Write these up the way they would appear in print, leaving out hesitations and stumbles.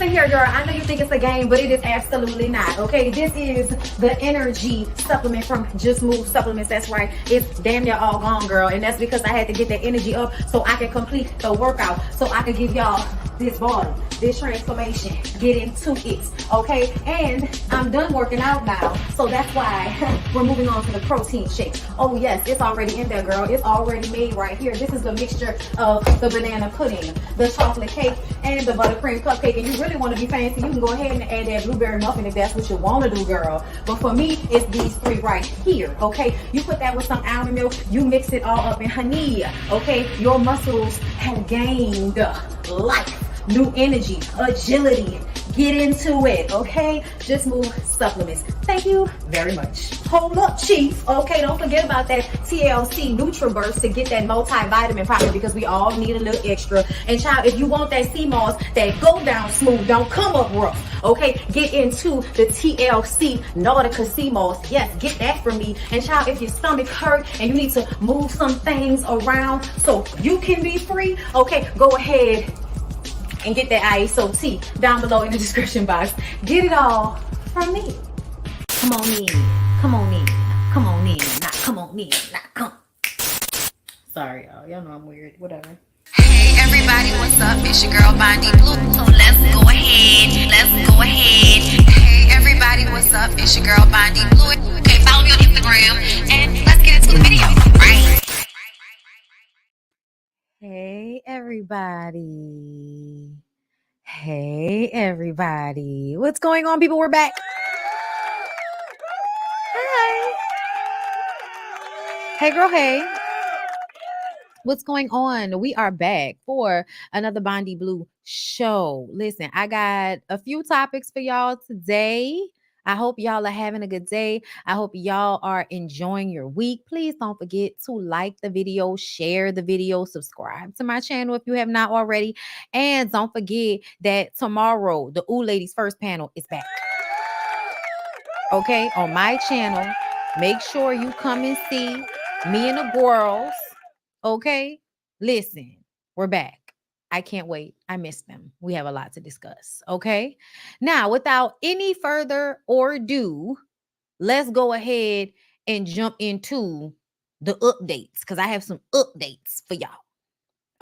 right here, girl. I know you think it's a game, but it is absolutely not. Okay, this is the energy supplement from Just Move Supplements. That's right. It's damn near all gone, girl, and that's because I had to get that energy up so I can complete the workout, so I can give y'all this body, this transformation, get into it, okay? And I'm done working out now, so that's why we're moving on to the protein shakes. Oh yes, it's already in there, girl. It's already made right here. This is the mixture of the banana pudding, the chocolate cake, and the buttercream cupcake. And you really want to be fancy, you can go ahead and add that blueberry muffin if that's what you want to do, girl. But for me, it's these three right here, okay? You put that with some almond milk, you mix it all up in honey, okay? Your muscles have gained life, new energy, agility. Get into it, okay? Just Move Supplements. Thank you very much. Hold up, Chief. Okay, don't forget about that TLC NutriBurst to get that multivitamin powder, because we all need a little extra. And child, if you want that sea moss that go down smooth, don't come up rough, okay? Get into the TLC Nautica sea moss. Yes, get that from me. And child, if your stomach hurt and you need to move some things around so you can be free, okay, go ahead and get that ISO tea down below in the description box. Get it all from me. Come on in, come on in, come on in, not come on in, not come. Sorry, y'all. Y'all know I'm weird. Whatever. Hey everybody, what's up? It's your girl BondyBlue. So let's go ahead. Let's go ahead. Hey everybody, what's up? It's your girl BondyBlue. Okay, follow me on Instagram and let's get into the video. Right? Hey everybody. Hey everybody. What's going on, people? We're back. Hi. Hey girl, hey. What's going on? We are back for another BondyBlue show. Listen, I got a few topics for y'all today. I hope y'all are having a good day. I hope y'all are enjoying your week. Please don't forget to like the video, share the video, subscribe to my channel if you have not already. And don't forget that tomorrow, the Ooh Ladies First panel is back. Okay, on my channel. Make sure you come and see me and the girls. Okay, listen, we're back. I can't wait. I miss them. We have a lot to discuss. Okay, now without any further ado, let's go ahead and jump into the updates, because I have some updates for y'all.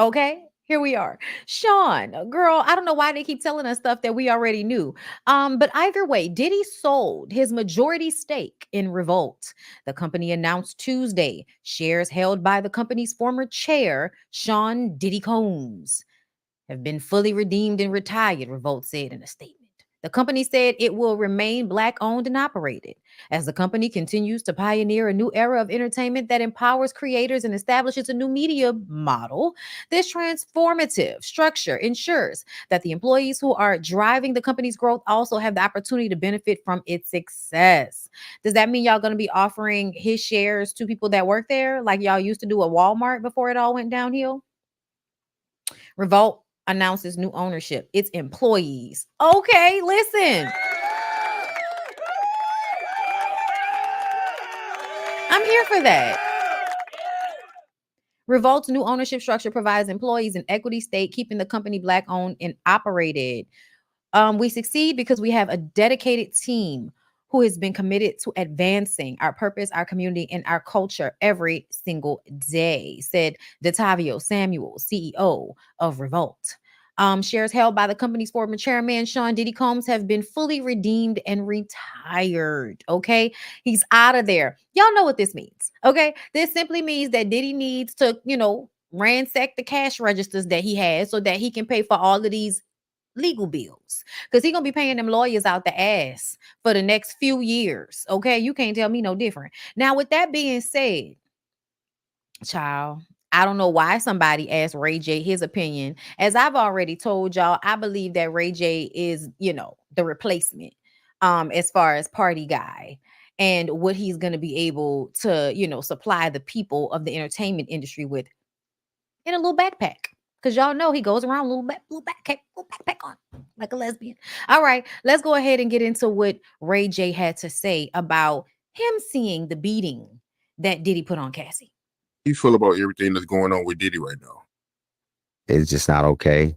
Okay, here we are. Sean, girl, I don't know why they keep telling us stuff that we already knew. But either way, Diddy sold his majority stake in Revolt. The company announced Tuesday shares held by the company's former chair, Sean Diddy Combs, have been fully redeemed and retired, Revolt said in a statement. The company said it will remain Black-owned and operated as the company continues to pioneer a new era of entertainment that empowers creators and establishes a new media model. This transformative structure ensures that the employees who are driving the company's growth also have the opportunity to benefit from its success. Does that mean y'all going to be offering his shares to people that work there, like y'all used to do at Walmart before it all went downhill? Revolt announces new ownership. Its employees. Okay, listen. I'm here for that. Revolt's new ownership structure provides employees an equity stake, keeping the company Black-owned and operated. We succeed because we have a dedicated team who has been committed to advancing our purpose, our community, and our culture every single day, said Detavio Samuel, CEO of Revolt. Shares held by the company's former chairman, Sean Diddy Combs, have been fully redeemed and retired. Okay, he's out of there. Y'all know what this means. Okay, this simply means that Diddy needs to, ransack the cash registers that he has so that he can pay for all of these legal bills, because he's gonna be paying them lawyers out the ass for the next few years. Okay, you can't tell me no different. Now, with that being said, child, I don't know why somebody asked Ray J his opinion. As I've already told y'all, I believe that Ray J is, the replacement as far as party guy and what he's going to be able to, supply the people of the entertainment industry with in a little backpack. Because y'all know he goes around little backpack on like a lesbian. All right, let's go ahead and get into what Ray J had to say about him seeing the beating that Diddy put on Cassie. How you feel about everything that's going on with Diddy right now? It's just not okay.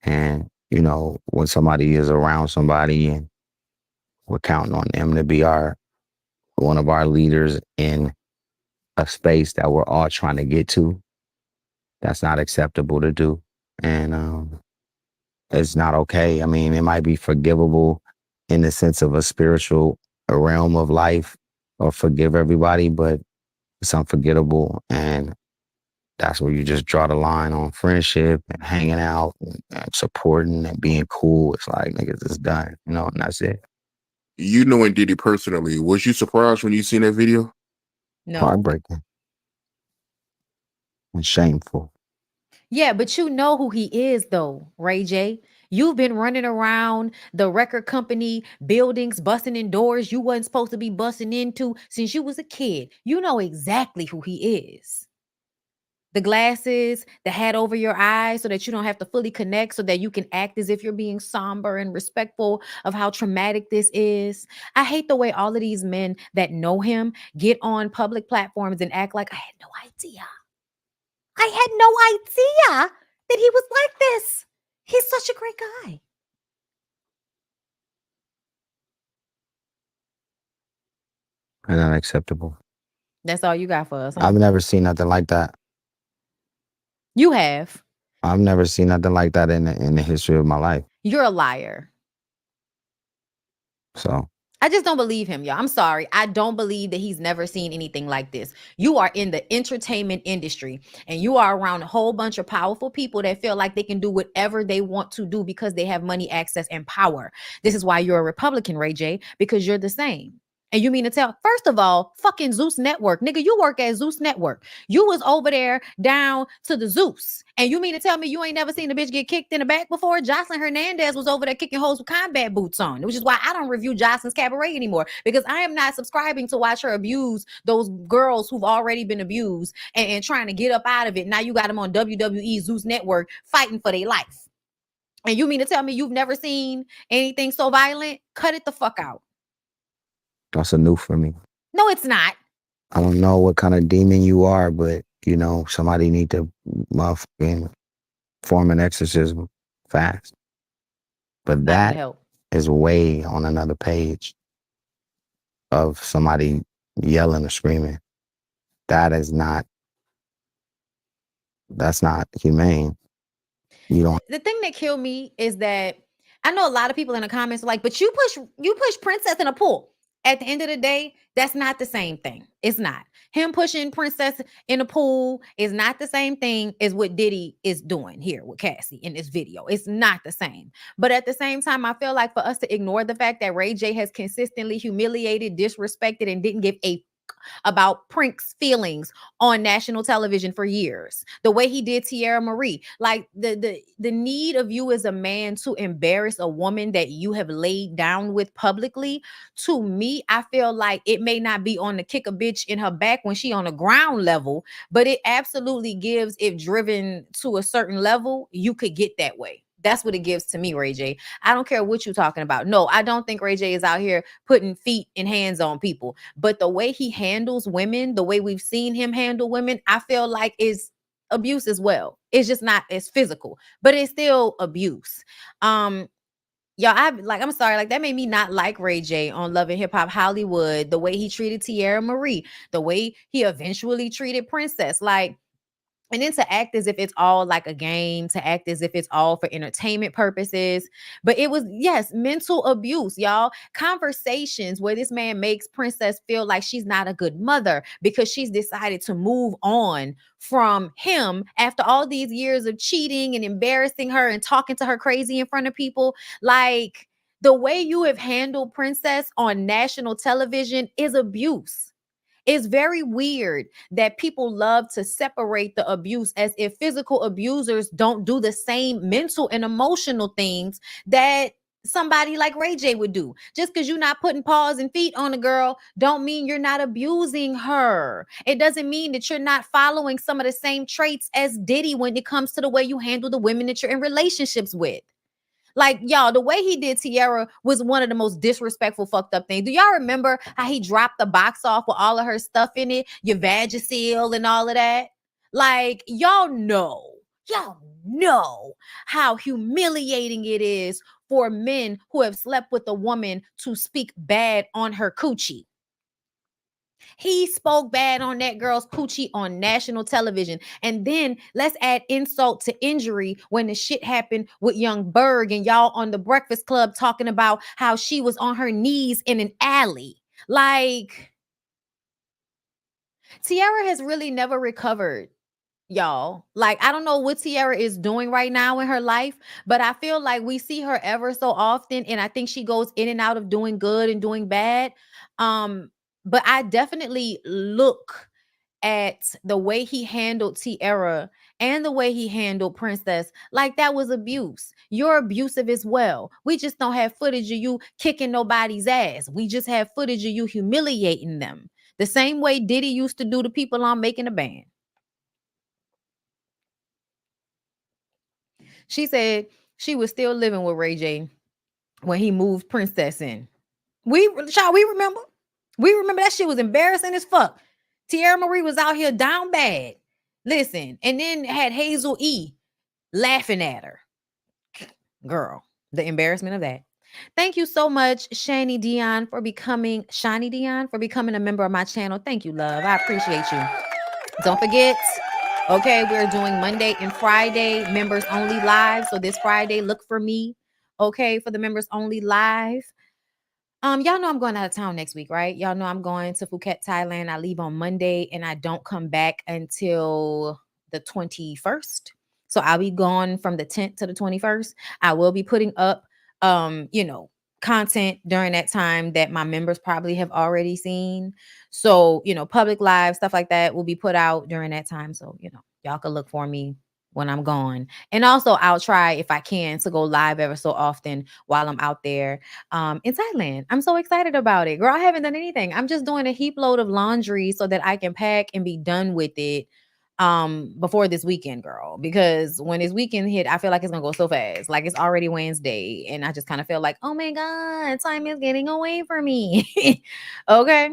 And when somebody is around somebody and we're counting on them to be one of our leaders in a space that we're all trying to get to, that's not acceptable to do. And it's not okay. I mean, it might be forgivable in the sense of a spiritual realm of life or forgive everybody, but it's unforgettable. And that's where you just draw the line on friendship and hanging out and supporting and being cool. It's like, niggas, it's done, and that's it. You knowing Diddy personally, was you surprised when you seen that video? No. Heartbreaking and shameful. Yeah, but you know who he is, though, Ray J. You've been running around the record company buildings, busting in doors you wasn't supposed to be busting into since you was a kid. You know exactly who he is. The glasses, the hat over your eyes so that you don't have to fully connect, so that you can act as if you're being somber and respectful of how traumatic this is. I hate the way all of these men that know him get on public platforms and act like I had no idea. I had no idea that he was like this. He's such a great guy. And unacceptable. That's all you got for us, huh? I've never seen nothing like that. You have. I've never seen nothing like that in the history of my life. You're a liar. So I just don't believe him, y'all. I'm sorry. I don't believe that he's never seen anything like this. You are in the entertainment industry and you are around a whole bunch of powerful people that feel like they can do whatever they want to do because they have money, access, and power. This is why you're a Republican, Ray J, because you're the same. And you mean to tell, first of all, fucking Zeus Network. Nigga, you work at Zeus Network. You was over there down to the Zeus. And you mean to tell me you ain't never seen a bitch get kicked in the back before? Jocelyn Hernandez was over there kicking hoes with combat boots on, which is why I don't review Jocelyn's Cabaret anymore, because I am not subscribing to watch her abuse those girls who've already been abused and trying to get up out of it. Now you got them on WWE Zeus Network fighting for their life. And you mean to tell me you've never seen anything so violent? Cut it the fuck out. that's a new for me. No, it's not. I don't know what kind of demon you are, but somebody need to motherfucking form an exorcism fast. But that is way on another page of somebody yelling or screaming. That's not humane. The thing that killed me is that I know a lot of people in the comments are like, but you push Princess in a pool. At the end of the day, that's not the same thing. It's not. Him pushing Princess in a pool is not the same thing as what Diddy is doing here with Cassie in this video. It's not the same. But at the same time, I feel like for us to ignore the fact that Ray J has consistently humiliated, disrespected, and didn't give a about Prink's feelings on national television for years. The way he did Tierra Marie, like the need of you as a man to embarrass a woman that you have laid down with publicly. To me, I feel like it may not be on the kick a bitch in her back when she on the ground level, but it absolutely gives, if driven to a certain level, you could get that way. That's what it gives to me, Ray J. I don't care what you're talking about. No, I don't think Ray J is out here putting feet and hands on people. But the way he handles women, the way we've seen him handle women, I feel like is abuse as well. It's just not as physical, but it's still abuse. Y'all, I'm sorry, like that made me not like Ray J on Love and Hip Hop Hollywood, the way he treated Tierra Marie, the way he eventually treated Princess. Like, and then to act as if it's all like a game, to act as if it's all for entertainment purposes. But it was, yes, mental abuse, y'all. Conversations where this man makes Princess feel like she's not a good mother because she's decided to move on from him after all these years of cheating and embarrassing her and talking to her crazy in front of people. Like, the way you have handled Princess on national television is abuse. It's very weird that people love to separate the abuse as if physical abusers don't do the same mental and emotional things that somebody like Ray J would do. Just because you're not putting paws and feet on a girl don't mean you're not abusing her. It doesn't mean that you're not following some of the same traits as Diddy when it comes to the way you handle the women that you're in relationships with. Like, y'all, the way he did Tierra was one of the most disrespectful, fucked up things. Do y'all remember how he dropped the box off with all of her stuff in it? Your Vagisil and all of that? Like, y'all know. Y'all know how humiliating it is for men who have slept with a woman to speak bad on her coochie. He spoke bad on that girl's coochie on national television. And then let's add insult to injury when the shit happened with young Berg and y'all on the Breakfast Club talking about how she was on her knees in an alley. Like, Tiara has really never recovered, y'all. Like, I don't know what Tiara is doing right now in her life, but I feel like we see her ever so often, and I think she goes in and out of doing good and doing bad. But I definitely look at the way he handled Tiara and the way he handled Princess like that was abuse. You're abusive as well. We just don't have footage of you kicking nobody's ass. We just have footage of you humiliating them. The same way Diddy used to do to people on Making a Band. She said she was still living with Ray J when he moved Princess in. We remember. We remember that shit was embarrassing as fuck. Tierra Marie was out here down bad. Listen, and then had Hazel E laughing at her. Girl, the embarrassment of that. Thank you so much, Shani Dion, for becoming a member of my channel. Thank you, love. I appreciate you. Don't forget, okay, we're doing Monday and Friday members only live. So this Friday, look for me, okay, for the members only live. Y'all know I'm going out of town next week, right? Y'all know I'm going to Phuket, Thailand. I leave on Monday and I don't come back until the 21st. So I'll be gone from the 10th to the 21st. I will be putting up content during that time that my members probably have already seen. So, public live stuff like that will be put out during that time. So, y'all can look for me when I'm gone. And also I'll try, if I can, to go live ever so often while I'm out there in Thailand. I'm so excited about it. Girl, I haven't done anything. I'm just doing a heap load of laundry so that I can pack and be done with it before this weekend, girl. Because when this weekend hit, I feel like it's gonna go so fast. Like, it's already Wednesday, and I just kind of feel like, oh my God, time is getting away from me. Okay.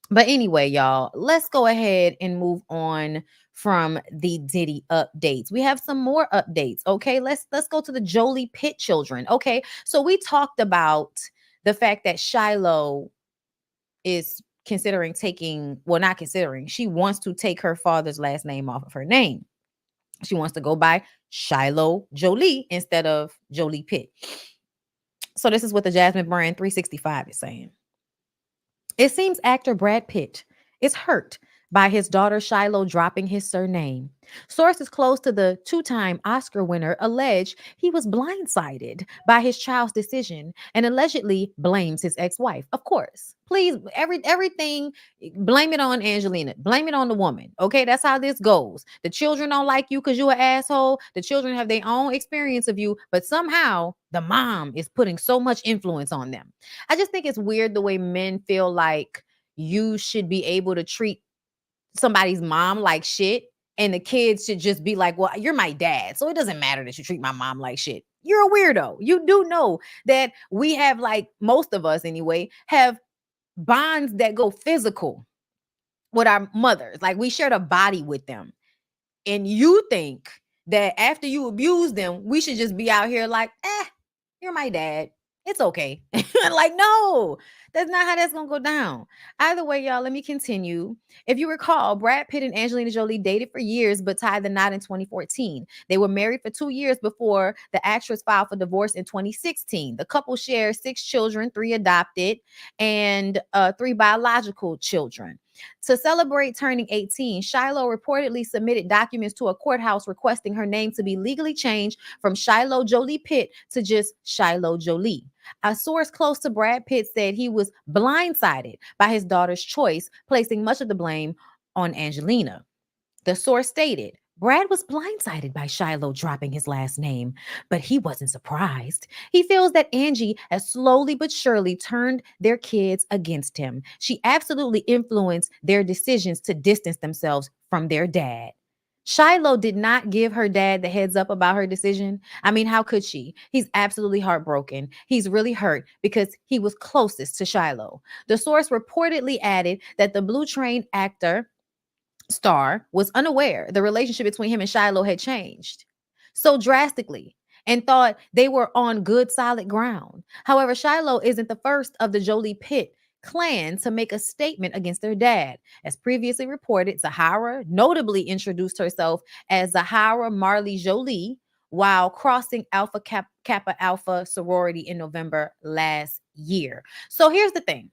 But anyway, y'all, let's go ahead and move on from the Diddy updates. We have some more updates. Okay, let's go to the Jolie Pitt children. Okay, so we talked about the fact that Shiloh is considering not considering, she wants to take her father's last name off of her name. She wants to go by Shiloh Jolie instead of Jolie Pitt. So this is what the Jasmine Brand 365 is saying. It seems actor Brad Pitt is hurt by his daughter Shiloh dropping his surname. Sources close to the two-time Oscar winner allege he was blindsided by his child's decision and allegedly blames his ex-wife. Of course, please, everything, blame it on Angelina. Blame it on the woman. Okay, that's how this goes. The children don't like you because you're an asshole. The children have their own experience of you, but somehow the mom is putting so much influence on them. I just think it's weird the way men feel like you should be able to treat somebody's mom like shit, and the kids should just be like, well, you're my dad, so it doesn't matter that you treat my mom like shit. You're a weirdo. You do know that we have, like, most of us anyway, have bonds that go physical with our mothers. Like, we shared a body with them. And you think that after you abuse them, we should just be out here like, you're my dad. It's okay. Like, no, that's not how that's going to go down. Either way, y'all, let me continue. If you recall, Brad Pitt and Angelina Jolie dated for years, but tied the knot in 2014. They were married for 2 years before the actress filed for divorce in 2016. The couple shares 6 children, 3 adopted, and 3 biological children. To celebrate turning 18, Shiloh reportedly submitted documents to a courthouse requesting her name to be legally changed from Shiloh Jolie Pitt to just Shiloh Jolie. A source close to Brad Pitt said he was blindsided by his daughter's choice, placing much of the blame on Angelina. The source stated, Brad was blindsided by Shiloh dropping his last name, but he wasn't surprised. He feels that Angie has slowly but surely turned their kids against him. She absolutely influenced their decisions to distance themselves from their dad. Shiloh did not give her dad the heads up about her decision. I mean, how could she? He's absolutely heartbroken. He's really hurt because he was closest to Shiloh. The source reportedly added that the Blue Train actor star was unaware the relationship between him and Shiloh had changed so drastically and thought they were on good solid ground. However, Shiloh isn't the first of the Jolie Pitt clan to make a statement against their dad. As previously reported, Zahara notably introduced herself as Zahara Marley Jolie while crossing Kappa Alpha sorority in November last year. So here's the thing.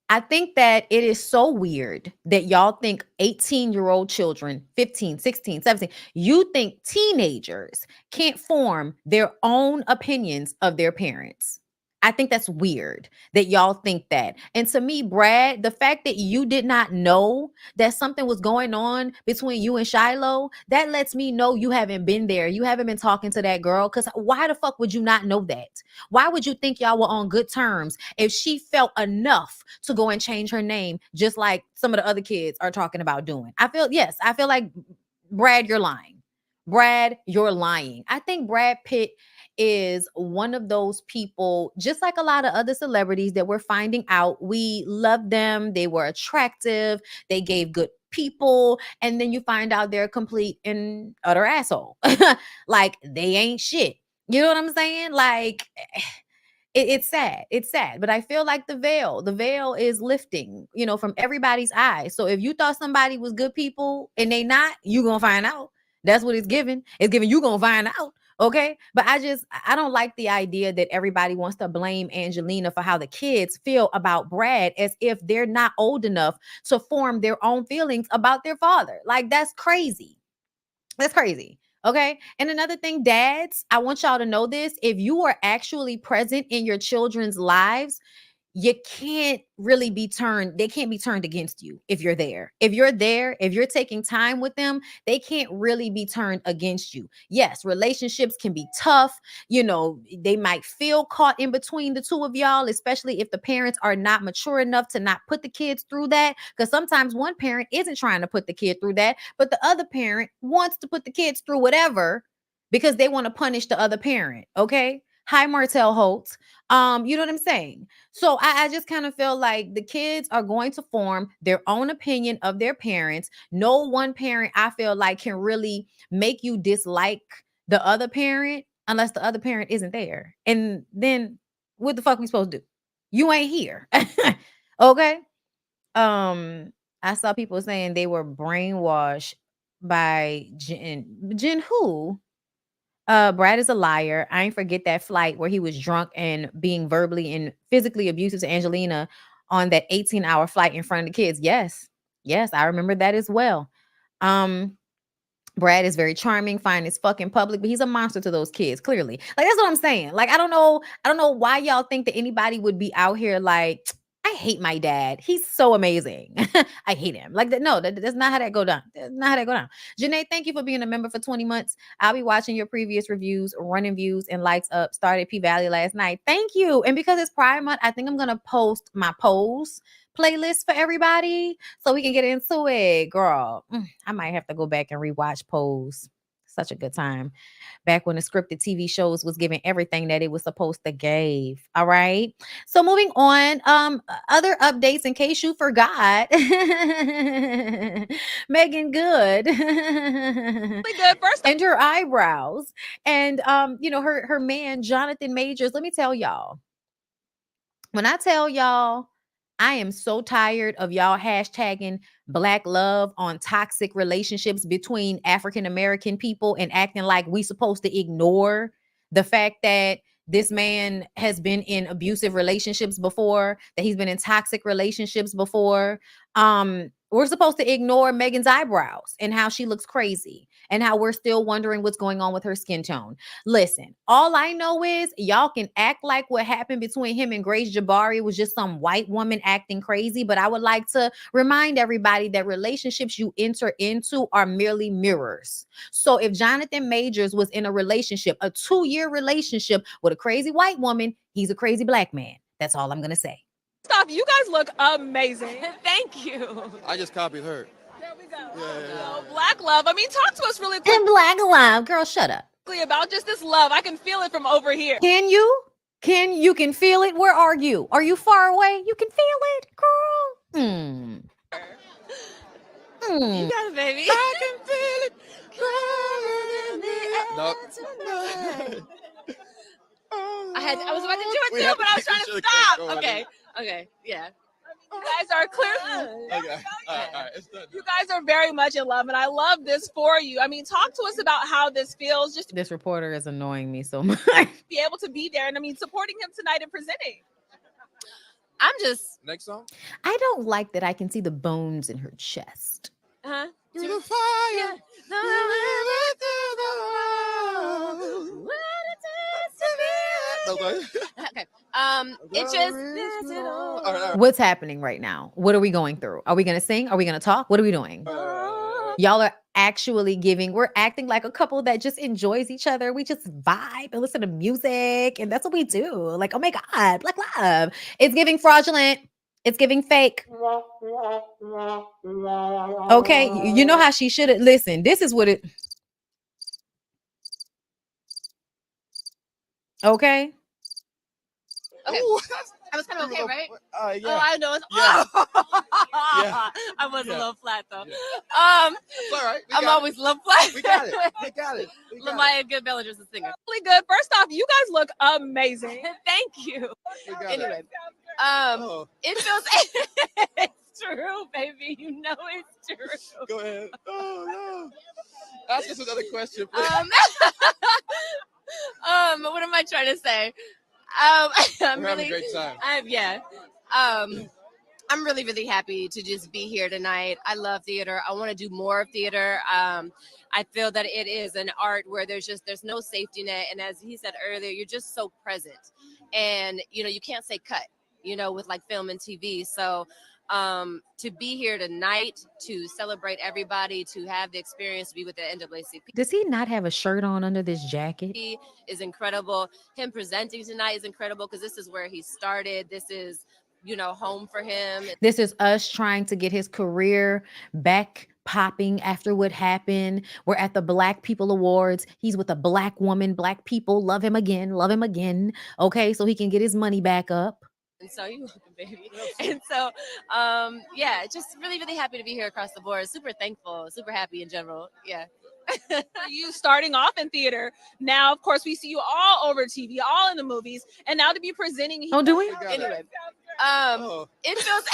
I think that it is so weird that y'all think 18-year-old children, 15, 16, 17, you think teenagers can't form their own opinions of their parents. I think that's weird that y'all think that. And to me, Brad, the fact that you did not know that something was going on between you and Shiloh, that lets me know you haven't been there. You haven't been talking to that girl. Because why the fuck would you not know that? Why would you think y'all were on good terms if she felt enough to go and change her name, just like some of the other kids are talking about doing? I feel like, Brad, you're lying. I think Brad Pitt is one of those people, just like a lot of other celebrities that we're finding out. We love them. They were attractive. They gave good people. And then you find out they're a complete and utter asshole. Like they ain't shit. You know what I'm saying? Like it's sad. It's sad. But I feel like the veil is lifting, from everybody's eyes. So if you thought somebody was good people and they not, you gonna find out. That's what it's giving. It's giving you gonna find out. Okay. But I don't like the idea that everybody wants to blame Angelina for how the kids feel about Brad as if they're not old enough to form their own feelings about their father. Like that's crazy. That's crazy. Okay. And another thing, dads, I want y'all to know this. If you are actually present in your children's lives, you can't really they can't be turned against you if you're there. If you're taking time with them, they can't really be turned against you. Yes, relationships can be tough. They might feel caught in between the two of y'all, especially if the parents are not mature enough to not put the kids through that. Because sometimes one parent isn't trying to put the kid through that, but the other parent wants to put the kids through whatever because they want to punish the other parent. Okay. Hi, Martell Holtz. You know what I'm saying? So I just kind of feel like the kids are going to form their own opinion of their parents. No one parent, I feel like, can really make you dislike the other parent unless the other parent isn't there. And then what the fuck we supposed to do? You ain't here. Okay. I saw people saying they were brainwashed by Jen who? Brad is a liar. I ain't forget that flight where he was drunk and being verbally and physically abusive to Angelina on that 18-hour flight in front of the kids. Yes, I remember that as well. Brad is very charming, fine as fuck in public, but he's a monster to those kids, clearly. Like, that's what I'm saying. Like, I don't know why y'all think that anybody would be out here like, I hate my dad. He's so amazing. I hate him. Like that. No, that's not how that go down. That's not how that go down. Janae, thank you for being a member for 20 months. I'll be watching your previous reviews, running views and likes up. Started P Valley last night. Thank you. And because it's Pride Month, I think I'm gonna post my pose playlist for everybody so we can get into it. Girl, I might have to go back and rewatch Pose. Such a good time. Back when the scripted TV shows was giving everything that it was supposed to give. All right. So moving on, other updates in case you forgot. Megan Good. Good first. And her eyebrows. And her man, Jonathan Majors. Let me tell y'all. When I tell y'all, I am so tired of y'all hashtagging Black love on toxic relationships between African American people and acting like we supposed to ignore the fact that this man has been in abusive relationships before, that he's been in toxic relationships before. We're supposed to ignore Megan's eyebrows and how she looks crazy and how we're still wondering what's going on with her skin tone. Listen, all I know is y'all can act like what happened between him and Grace Jabari was just some white woman acting crazy. But I would like to remind everybody that relationships you enter into are merely mirrors. So if Jonathan Majors was in a relationship, a 2-year relationship with a crazy white woman, he's a crazy Black man. That's all I'm going to say. Stop, you guys look amazing. Thank you. I just copied her. There we go. Yeah. Black love. I mean, talk to us really And Black love, girl, shut up. About just this love. I can feel it from over here. Can you? You can feel it? Where are you? Are you far away? You can feel it, girl. You got it, baby. I can feel it. I was about to do it too, but I was trying to stop. Okay, yeah. You guys are clearly. Okay, all right, it's done. You guys are very much in love, and I love this for you. I mean, talk to us about how this feels, just to This reporter is annoying me so much. be able to be there, and I mean, supporting him tonight and presenting. I'm just Next song. I don't like that I can see the bones in her chest. Through the fire. okay. It just What's happening right now? What are we going through? Are we going to sing? Are we going to talk? What are we doing? Y'all are actually we're acting like a couple that just enjoys each other. We just vibe and listen to music. And that's what we do. Like, oh my God, Black love. It's giving fraudulent. It's giving fake. Okay. You know how she should have. Listen, this is what it. okay. Okay. I was kind of okay, right? Yeah. Oh, I know. Yeah. I was a little flat though. It's all right. I'm always a little flat. We got it. We got it. Lamaya Good Bellinger's a singer. Really good. First off, you guys look amazing. Thank you. Anyway, Oh. it feels it's true, baby. You know it's true. Go ahead. Oh no. Ask us another question, please. What am I trying to say? I'm We're having a great time. I'm really, really happy to just be here tonight. I love theater. I want to do more of theater. I feel that it is an art where there's no safety net. And as he said earlier, you're just so present. And, you can't say cut, with like film and TV. So to be here tonight, to celebrate everybody, to have the experience to be with the NAACP. Does he not have a shirt on under this jacket? Is incredible. Him presenting tonight is incredible because this is where he started. This is, home for him. This is us trying to get his career back popping after what happened. We're at the Black People Awards. He's with a Black woman. Black people love him again. Love him again. Okay, so he can get his money back up. And so you're welcome, baby. And so, just really, really happy to be here across the board. Super thankful, super happy in general. Yeah. For you starting off in theater. Now, of course, we see you all over TV, all in the movies, and now to be presenting. Oh, do we? Anyway, it feels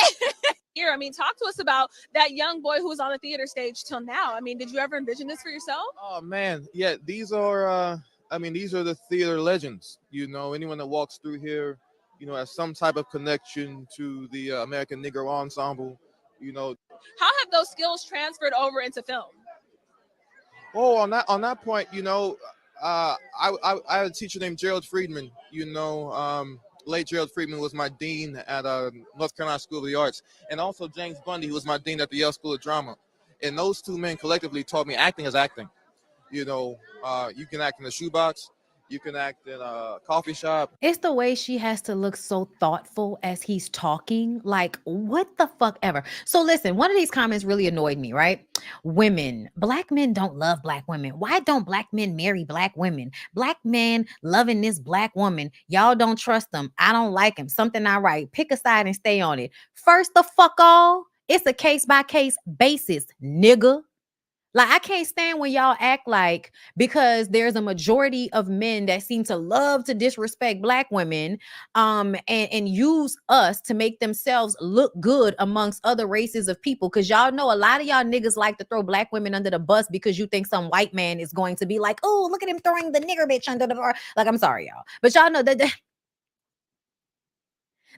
here. I mean, talk to us about that young boy who was on the theater stage till now. I mean, did you ever envision this for yourself? Oh man, yeah. These are the theater legends. Anyone that walks through here, has some type of connection to the American Negro Ensemble. How have those skills transferred over into film? Oh, on that point, I had a teacher named Gerald Friedman. Late Gerald Friedman was my dean at North Carolina School of the Arts, and also James Bundy, who was my dean at the Yale School of Drama. And those two men collectively taught me acting is acting. You can act in a shoebox. You can act in a coffee shop. It's the way she has to look so thoughtful as he's talking. Like, what the fuck ever. So listen, one of these comments really annoyed me, right? Women, Black men don't love Black women. Why don't Black men marry Black women? Black men loving this Black woman. Y'all don't trust them. I don't like him. Something not right. Pick a side and stay on it. First the fuck all, it's a case by case basis, nigga. Like, I can't stand when y'all act like because there's a majority of men that seem to love to disrespect Black women and use us to make themselves look good amongst other races of people. Because y'all know a lot of y'all niggas like to throw Black women under the bus because you think some white man is going to be like, oh, look at him throwing the nigger bitch under the bar. Like, I'm sorry, y'all. But y'all know that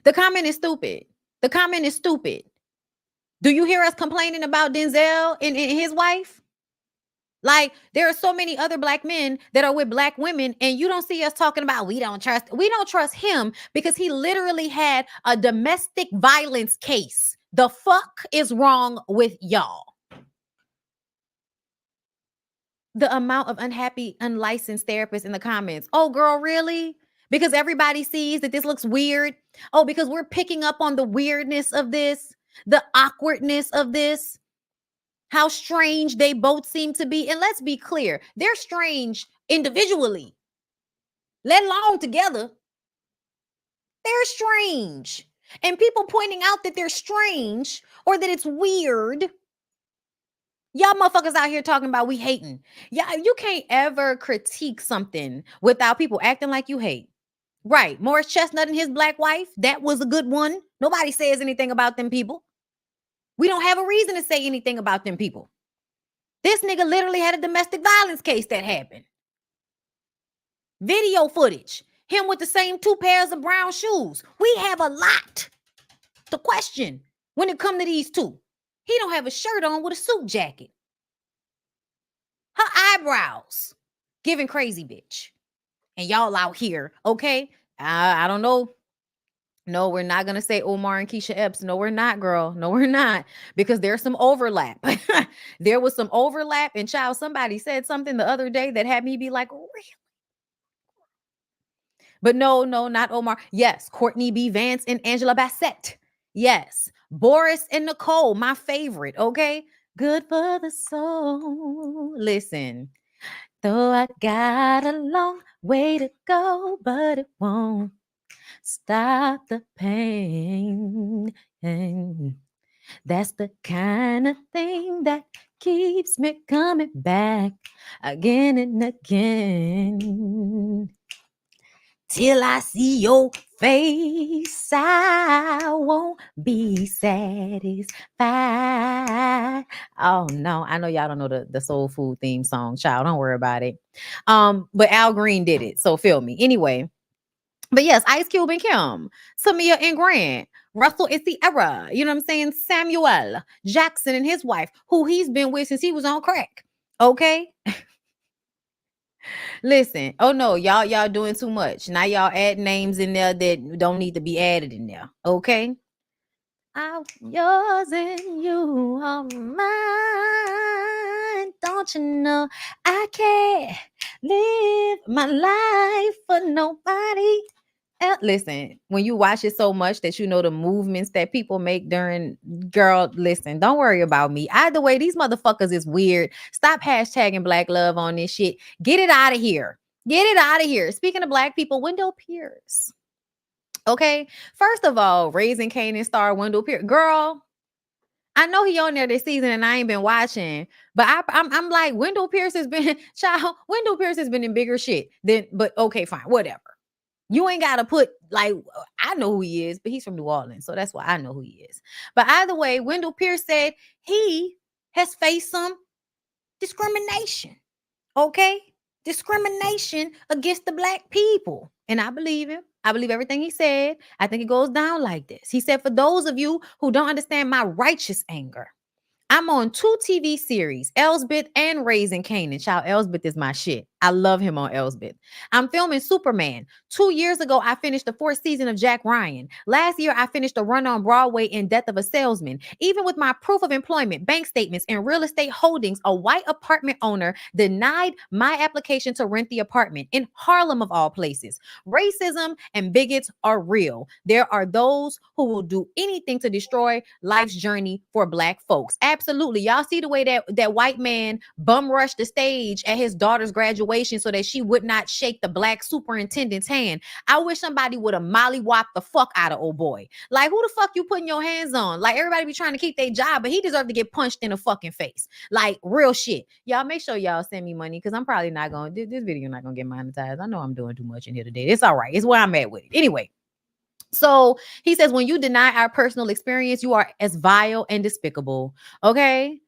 the comment is stupid. The comment is stupid. Do you hear us complaining about Denzel and his wife? Like, there are so many other Black men that are with Black women, and you don't see us talking about we don't trust him because he literally had a domestic violence case. The fuck is wrong with y'all? The amount of unhappy, unlicensed therapists in the comments. Oh, girl, really? Because everybody sees that this looks weird. Oh, because we're picking up on the weirdness of this, the awkwardness of this. How strange they both seem to be. And let's be clear, they're strange individually, let alone together. They're strange. And people pointing out that they're strange or that it's weird Y'all motherfuckers out here talking about we hating. Yeah, you can't ever critique something without people acting like you hate. Right. Morris Chestnut and his black wife, that was a good one. Nobody says anything about them people. We don't have a reason to say anything about them people. This nigga literally had a domestic violence case that happened. Video footage. Him with the same 2 pairs of brown shoes. We have a lot to question when it comes to these two. He don't have a shirt on with a suit jacket. Her eyebrows giving crazy bitch. And y'all out here, okay? I don't know. No, we're not going to say Omar and Keisha Epps. No, we're not, girl. No, we're not. Because there's some overlap. There was some overlap. And child, somebody said something the other day that had me be like, really? But no, not Omar. Yes, Courtney B. Vance and Angela Bassett. Yes. Boris and Nicole, my favorite, okay? Good for the soul. Listen, though I got a long way to go, but it won't stop the pain. That's the kind of thing that keeps me coming back again and again. Till I see your face, I won't be satisfied. Oh no, I know y'all don't know the soul food theme song, child. Don't worry about it. But Al Green did it, so feel me. Anyway, but yes, Ice Cube and Kim, Samia and Grant, Russell and Sierra, you know what I'm saying? Samuel Jackson and his wife, who he's been with since he was on crack. Okay. Listen, oh no, y'all doing too much. Now y'all add names in there that don't need to be added in there. Okay. I'm yours and you are mine. Don't you know I can't live my life for nobody else. Listen, when you watch it so much that you know the movements that people make during, girl, listen, don't worry about me. Either way, these motherfuckers is weird. Stop hashtagging black love on this shit. Get it out of here. Get it out of here. Speaking of black people, Wendell Pierce. Okay, first of all, Raising Kanan star Wendell Pierce. Girl, I know he on there this season and I ain't been watching, but I'm like, Wendell Pierce has been, child, Wendell Pierce has been in bigger shit than, but okay, fine, whatever. You ain't got to put, like, I know who he is, but he's from New Orleans, so that's why I know who he is. But either way, Wendell Pierce said he has faced some discrimination, okay? Discrimination against the black people. And I believe him. I believe everything he said. I think it goes down like this. He said, for those of you who don't understand my righteous anger, I'm on 2 TV series, Elsbeth and Raising Kanan. Child, Elsbeth is my shit. I love him on Elsbeth. I'm filming Superman. 2 years ago, I finished the 4th season of Jack Ryan. Last year, I finished a run on Broadway in Death of a Salesman. Even with my proof of employment, bank statements, and real estate holdings, a white apartment owner denied my application to rent the apartment in Harlem, of all places. Racism and bigots are real. There are those who will do anything to destroy life's journey for black folks. Absolutely. Y'all see the way that white man bum rushed the stage at his daughter's graduation so that she would not shake the black superintendent's hand. I wish somebody would have mollywopped the fuck out of old boy. Like, who the fuck you putting your hands on? Like, everybody be trying to keep their job, but he deserved to get punched in the fucking face. Like, real shit. Y'all make sure y'all send me money because I'm probably not going to, this video not going to get monetized. I know I'm doing too much in here today. It's all right. It's where I'm at with it. Anyway. So he says, when you deny our personal experience, you are as vile and despicable. Okay.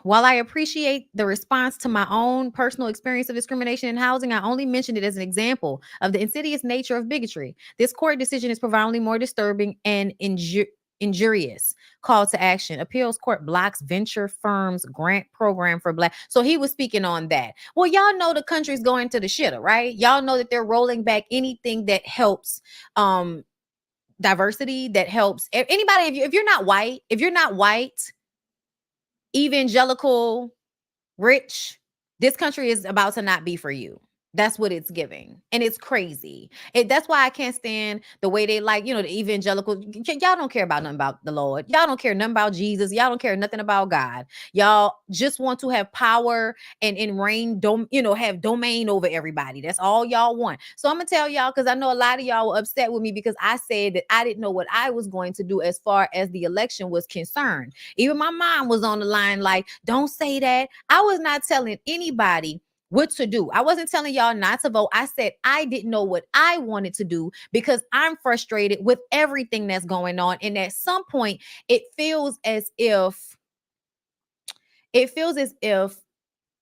While I appreciate the response to my own personal experience of discrimination in housing, I only mentioned it as an example of the insidious nature of bigotry. This court decision is profoundly more disturbing and injurious. Call to action. Appeals court blocks venture firms grant program for black. So he was speaking on that. Well, y'all know the country's going to the shitter, right? Y'all know that they're rolling back anything that helps diversity, that helps anybody. If you're not white, evangelical, rich, this country is about to not be for you. That's what it's giving. And it's crazy. That's why I can't stand the way they like, the evangelical. Y'all don't care about nothing about the Lord. Y'all don't care nothing about Jesus. Y'all don't care nothing about God. Y'all just want to have power and reign, have domain over everybody. That's all y'all want. So I'm going to tell y'all, because I know a lot of y'all were upset with me because I said that I didn't know what I was going to do as far as the election was concerned. Even my mom was on the line like, don't say that. I was not telling anybody what to do. I wasn't telling y'all not to vote. I said I didn't know what I wanted to do because I'm frustrated with everything that's going on. And at some point, it feels as if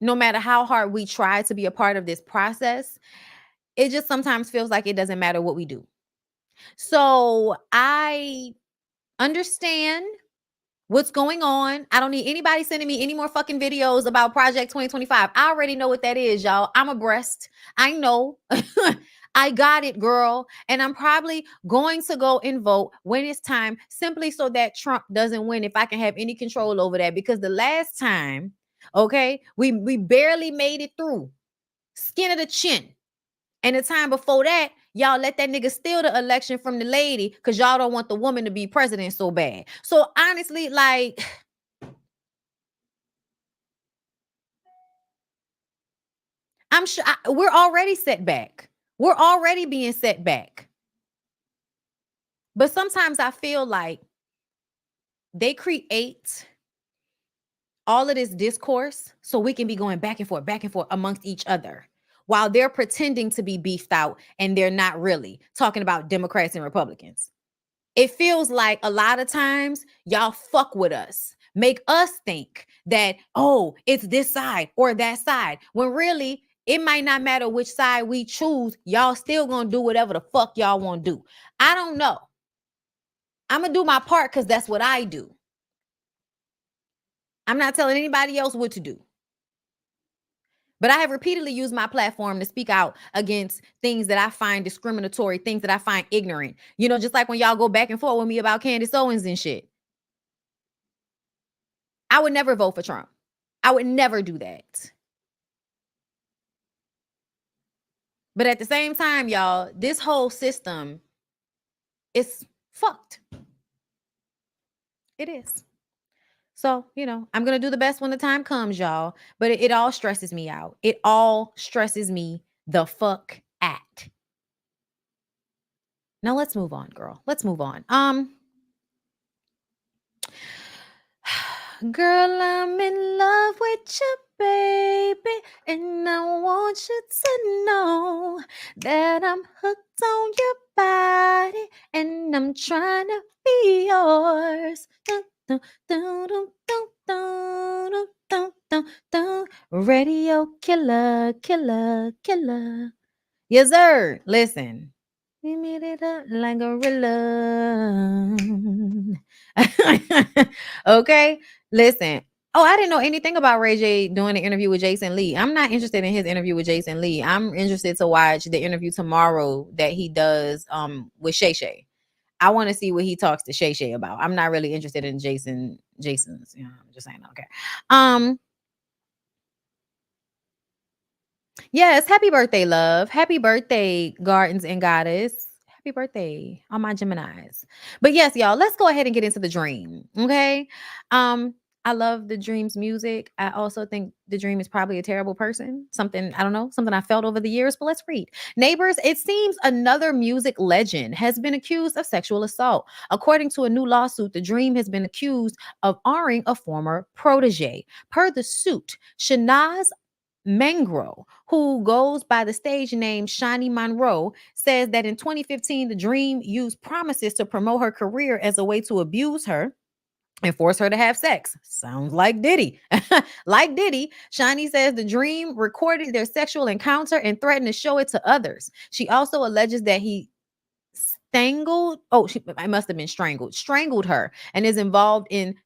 no matter how hard we try to be a part of this process, it just sometimes feels like it doesn't matter what we do. So I understand what's going on. I don't need anybody sending me any more fucking videos about Project 2025. I already know what that is, y'all. I'm abreast. I know. I got it, girl. And I'm probably going to go and vote when it's time, simply so that Trump doesn't win, if I can have any control over that. Because the last time, okay, we barely made it through. Skin of the chin. And the time before that, y'all let that nigga steal the election from the lady because y'all don't want the woman to be president so bad. So honestly, like, I'm sure we're already set back. We're already being set back. But sometimes I feel like they create all of this discourse so we can be going back and forth amongst each other while they're pretending to be beefed out and they're not really talking about Democrats and Republicans. It feels like a lot of times y'all fuck with us, make us think that, oh, it's this side or that side, when really it might not matter which side we choose. Y'all still gonna do whatever the fuck y'all want to do. I don't know. I'm gonna do my part because that's what I do. I'm not telling anybody else what to do. But I have repeatedly used my platform to speak out against things that I find discriminatory, things that I find ignorant. Just like when y'all go back and forth with me about Candace Owens and shit. I would never vote for Trump. I would never do that. But at the same time, y'all, this whole system is fucked. It is. So, I'm going to do the best when the time comes, y'all. But it all stresses me out. It all stresses me the fuck at. Now let's move on, girl. Let's move on. Girl, I'm in love with you, baby, and I want you to know that I'm hooked on your body, and I'm trying to be yours. Radio killer, killer, killer. Yes, sir. Listen. We made it up like a gorilla. Okay, listen. Oh, I didn't know anything about Ray J doing the interview with Jason Lee. I'm not interested in his interview with Jason Lee. I'm interested to watch the interview tomorrow that he does with Shay Shay. I want to see what he talks to Shay Shay about. I'm not really interested in Jason's, I'm just saying, okay. Yes, happy birthday, love. Happy birthday, Gardens and Goddess. Happy birthday, all my Geminis. But yes, y'all, let's go ahead and get into the dream. Okay. I love the Dream's music. I also think the Dream is probably a terrible person. Something, I don't know, something I felt over the years, but let's read. Neighbors, it seems another music legend has been accused of sexual assault. According to a new lawsuit, the Dream has been accused of R-ing a former protege. Per the suit, Shanaz Mangro, who goes by the stage name Shani Monroe, says that in 2015, the Dream used promises to promote her career as a way to abuse her and force her to have sex. Sounds like Diddy. Like Diddy, Shani says the Dream recorded their sexual encounter and threatened to show it to others. She also alleges that he strangled her and is involved in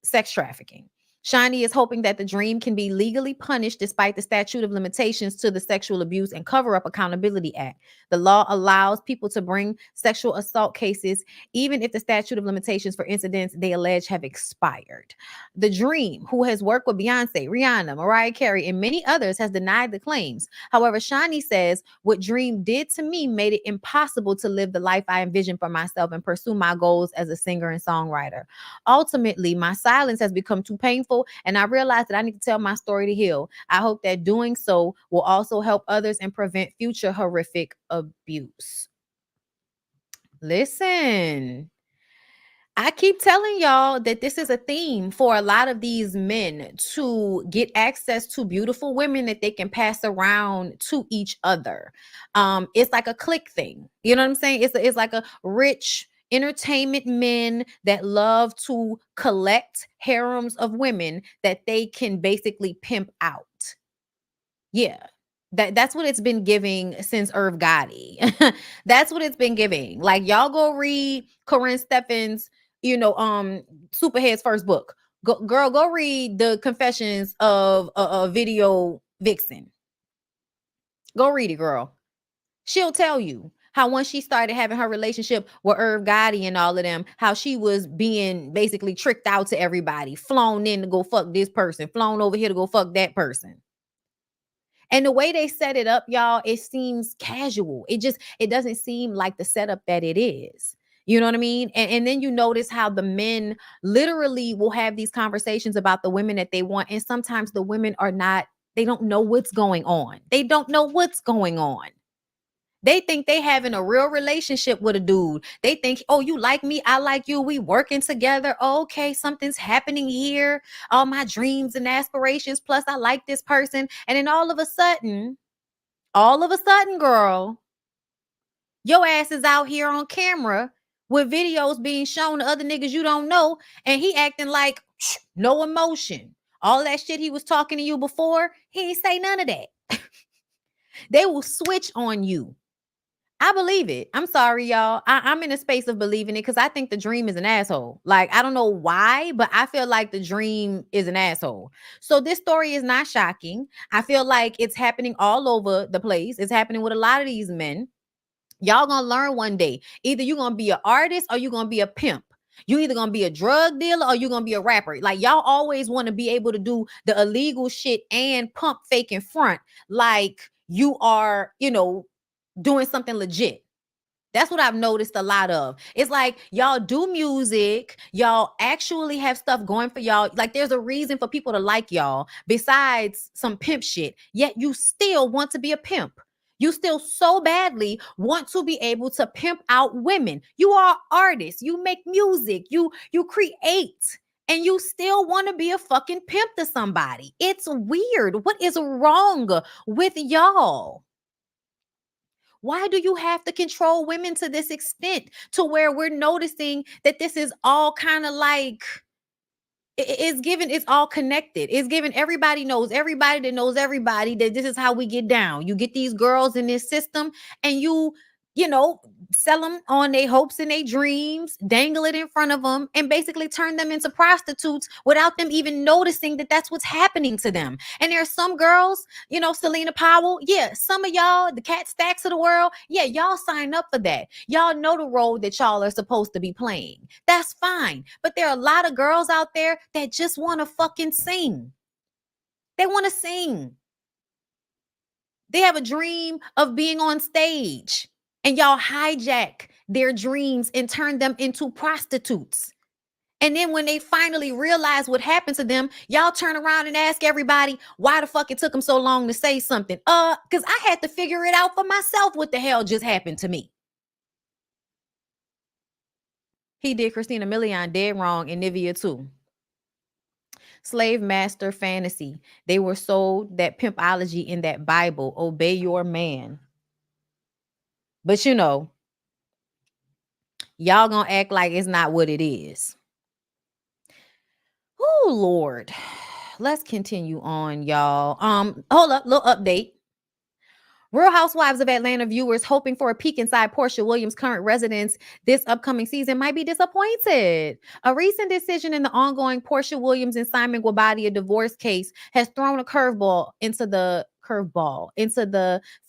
sex trafficking. Shani is hoping that the dream can be legally punished despite the statute of limitations to the Sexual Abuse and Cover-Up Accountability Act. The law allows people to bring sexual assault cases even if the statute of limitations for incidents they allege have expired. The Dream, who has worked with Beyonce, Rihanna, Mariah Carey, and many others, has denied the claims. However, Shani says, what Dream did to me made it impossible to live the life I envisioned for myself and pursue my goals as a singer and songwriter. Ultimately, my silence has become too painful, and I realized that I need to tell my story to heal. I hope that doing so will also help others and prevent future horrific abuse. Listen, I keep telling y'all that this is a theme for a lot of these men to get access to beautiful women that they can pass around to each other. It's like a clique thing. You know what I'm saying? It's like a rich entertainment men that love to collect harems of women that they can basically pimp out. Yeah. That's what it's been giving since Irv Gotti. That's what it's been giving. Like, y'all go read Corinne Steffens, Superhead's first book. Go read the Confessions of a Video Vixen. Go read it, girl. She'll tell you how once she started having her relationship with Irv Gotti and all of them, how she was being basically tricked out to everybody, flown in to go fuck this person, flown over here to go fuck that person. And the way they set it up, y'all, it seems casual. It doesn't seem like the setup that it is. You know what I mean? And then you notice how the men literally will have these conversations about the women that they want. And sometimes the women they don't know what's going on. They don't know what's going on. They think they having a real relationship with a dude. They think, oh, you like me, I like you, we working together. Oh, okay, something's happening here. All my dreams and aspirations, plus I like this person. And then all of a sudden, girl, your ass is out here on camera with videos being shown to other niggas you don't know, and he acting like no emotion. All that shit he was talking to you before, he ain't say none of that. They will switch on you. I believe it. I'm sorry, y'all. I'm in a space of believing it because I think the Dream is an asshole. Like, I don't know why, but I feel like the Dream is an asshole. So this story is not shocking. I feel like it's happening all over the place. It's happening with a lot of these men. Y'all gonna learn one day. Either you're gonna be an artist or you're gonna be a pimp. You either gonna be a drug dealer or you're gonna be a rapper. Like, y'all always want to be able to do the illegal shit and pump fake in front, like you are, doing something legit. That's what I've noticed a lot of. It's like y'all do music, y'all actually have stuff going for y'all. Like, there's a reason for people to like y'all besides some pimp shit. Yet you still want to be a pimp. You still so badly want to be able to pimp out women. You are artists. You make music. You create. And you still want to be a fucking pimp to somebody. It's weird. What is wrong with y'all? Why do you have to control women to this extent to where we're noticing that this is all kind of like, it's all connected. It's given everybody knows everybody that knows everybody that this is how we get down. You get these girls in this system and you sell them on their hopes and their dreams, dangle it in front of them, and basically turn them into prostitutes without them even noticing that that's what's happening to them. And there are some girls, Selena Powell, yeah, some of y'all, the Cat Stacks of the world, yeah, y'all sign up for that. Y'all know the role that y'all are supposed to be playing. That's fine. But there are a lot of girls out there that just want to fucking sing. They want to sing. They have a dream of being on stage. And y'all hijack their dreams and turn them into prostitutes. And then when they finally realize what happened to them, y'all turn around and ask everybody why the fuck it took them so long to say something. Because I had to figure it out for myself what the hell just happened to me. He did Christina Milian dead wrong and Nivea too. Slave master fantasy. They were sold that pimpology in that Bible. Obey your man. But y'all gonna act like it's not what it is. Oh, Lord. Let's continue on, y'all. Hold up, little update. Real Housewives of Atlanta viewers hoping for a peek inside Portia Williams' current residence this upcoming season might be disappointed. A recent decision in the ongoing Portia Williams and Simon Guobadia divorce case has thrown a curveball into the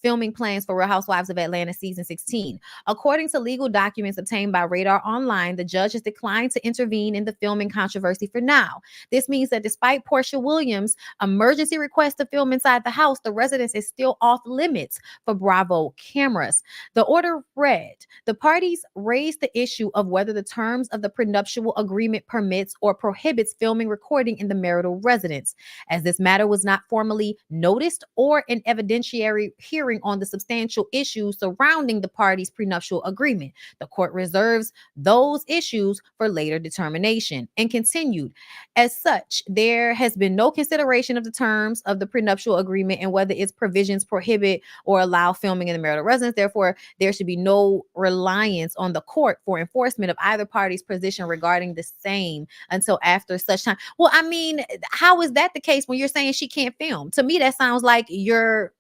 filming plans for Real Housewives of Atlanta season 16. According to legal documents obtained by Radar Online, the judge has declined to intervene in the filming controversy for now. This means that despite Portia Williams' emergency request to film inside the house, the residence is still off limits for Bravo cameras. The order read, the parties raised the issue of whether the terms of the prenuptial agreement permits or prohibits filming recording in the marital residence. As this matter was not formally noticed or an evidentiary hearing on the substantial issues surrounding the parties' prenuptial agreement, the court reserves those issues for later determination. And continued, as such, there has been no consideration of the terms of the prenuptial agreement and whether its provisions prohibit or allow filming in the marital residence. Therefore, there should be no reliance on the court for enforcement of either party's position regarding the same until after such time. Well, I mean, how is that the case when you're saying she can't film? To me, that sounds like you're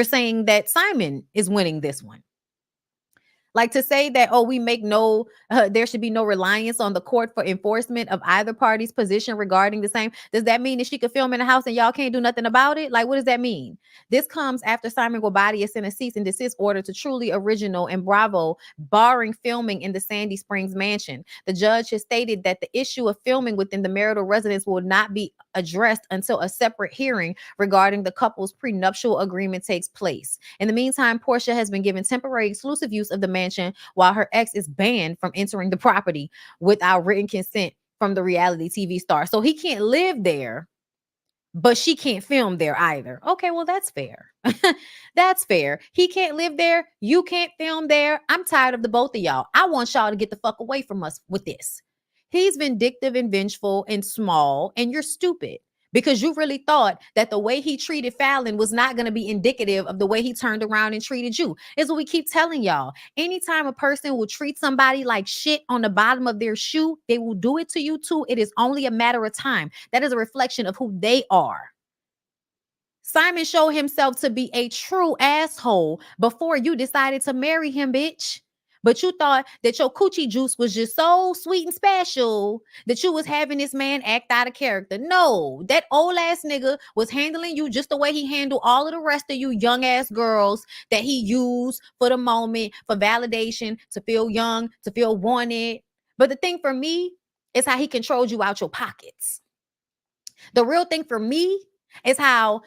saying that Simon is winning this one. Like to say that, oh, we make no, there should be no reliance on the court for enforcement of either party's position regarding the same. Does that mean that she could film in the house and y'all can't do nothing about it? Like, what does that mean? This comes after Simon Guobadia sent a cease and desist order to Truly Original and Bravo, barring filming in the Sandy Springs mansion. The judge has stated that the issue of filming within the marital residence will not be addressed until a separate hearing regarding the couple's prenuptial agreement takes place. In the meantime, Portia has been given temporary exclusive use of the mansion while her ex is banned from entering the property without written consent from the reality TV star. So he can't live there, but she can't film there either. Okay, well, that's fair. That's fair. He can't live there. You can't film there. I'm tired of the both of y'all. I want y'all to get the fuck away from us with this. He's vindictive and vengeful and small, and you're stupid because you really thought that the way he treated Fallon was not going to be indicative of the way he turned around and treated you. Is what we keep telling y'all. Anytime a person will treat somebody like shit on the bottom of their shoe, they will do it to you too. It is only a matter of time. That is a reflection of who they are. Simon showed himself to be a true asshole before you decided to marry him, bitch. But you thought that your coochie juice was just so sweet and special that you was having this man act out of character. No, that old ass nigga was handling you just the way he handled all of the rest of you young ass girls that he used for the moment, for validation, to feel young, to feel wanted. But the thing for me is how he controlled you out your pockets. The real thing for me is how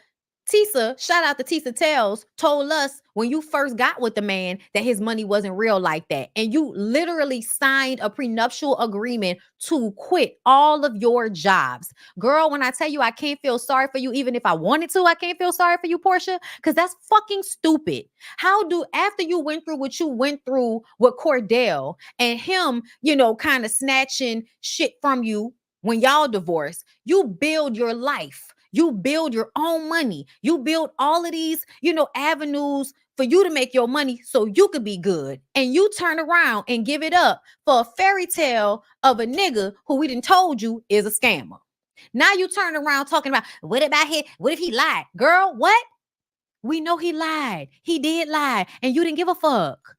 Tisa, shout out to Tisa Tells, told us when you first got with the man that his money wasn't real like that. And you literally signed a prenuptial agreement to quit all of your jobs. Girl, when I tell you I can't feel sorry for you, even if I wanted to, I can't feel sorry for you, Portia, because that's fucking stupid. How do, after you went through what you went through with Cordell and him, you know, kind of snatching shit from you when y'all divorced, you build your life. You build your own money. You build all of these, you know, avenues for you to make your money so you could be good. And you turn around and give it up for a fairy tale of a nigga who we done told you is a scammer. Now you turn around talking about, what about him? What if he lied? Girl, what? We know he lied. He did lie. And you didn't give a fuck.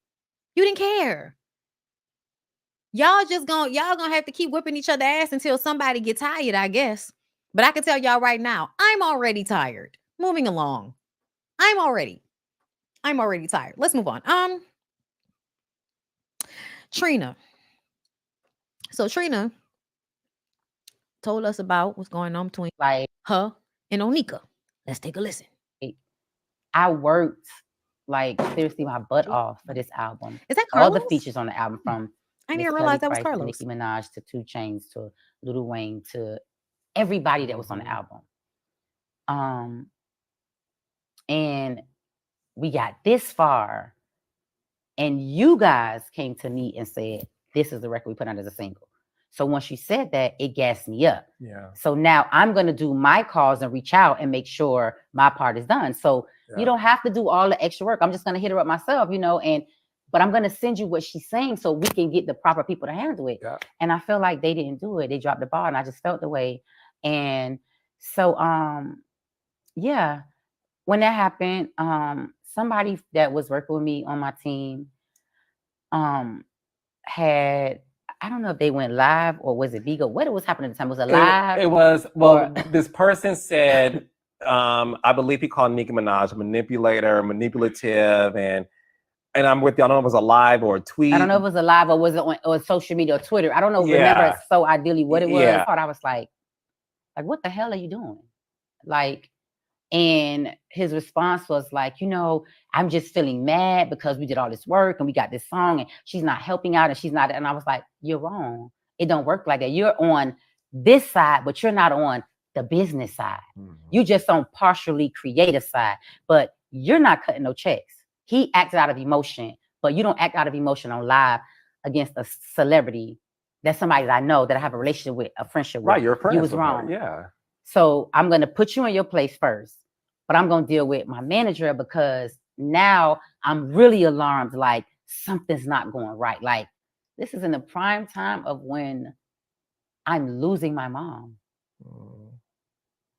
You didn't care. Y'all gonna have to keep whipping each other ass until somebody get tired, I guess. But I can tell y'all right now, I'm already tired. Moving along. I'm already tired. Let's move on. Trina. So Trina told us about what's going on between like her and Onika. Let's take a listen. I worked like seriously my butt off for this album. Is that Carlos? All the features on the album, from I didn't realize that was Price Carlos. to Nicki Minaj to 2 Chainz to Lil Wayne to everybody that was on the album. And we got this far, and you guys came to me and said, this is the record we put out as a single. So once you said that, it gassed me up. Yeah. So now I'm going to do my calls and reach out and make sure my part is done. So you don't have to do all the extra work. I'm just going to hit her up myself, you know, but I'm going to send you what she's saying so we can get the proper people to handle it. Yeah. And I feel like they didn't do it. They dropped the ball, and I just felt the way. And so, yeah, when that happened, somebody that was working with me on my team had, I don't know if they went live or was it Vigo? What was happening at the time? Was it live? It was, well, this person said, I believe he called Nicki Minaj a manipulator, manipulative, and I'm with you. I don't know if it was a live or a tweet. I don't know if it was a live or was it on social media or Twitter. I don't know. Remember so ideally what it was. Yeah. I was like, what the hell are you doing? Like, and his response was like, you know, I'm just feeling mad because we did all this work and we got this song and she's not helping out and she's not. And I was like, you're wrong. It don't work like that. You're on this side, but you're not on the business side. You just on partially creative side, but you're not cutting no checks. He acted out of emotion, but you don't act out of emotion on live against a celebrity. That's somebody that I know, that I have a relationship with, a friendship with. Right, you're a friend. You was wrong. Yeah. So I'm going to put you in your place first, but I'm going to deal with my manager because now I'm really alarmed. Like something's not going right. Like this is in the prime time of when I'm losing my mom.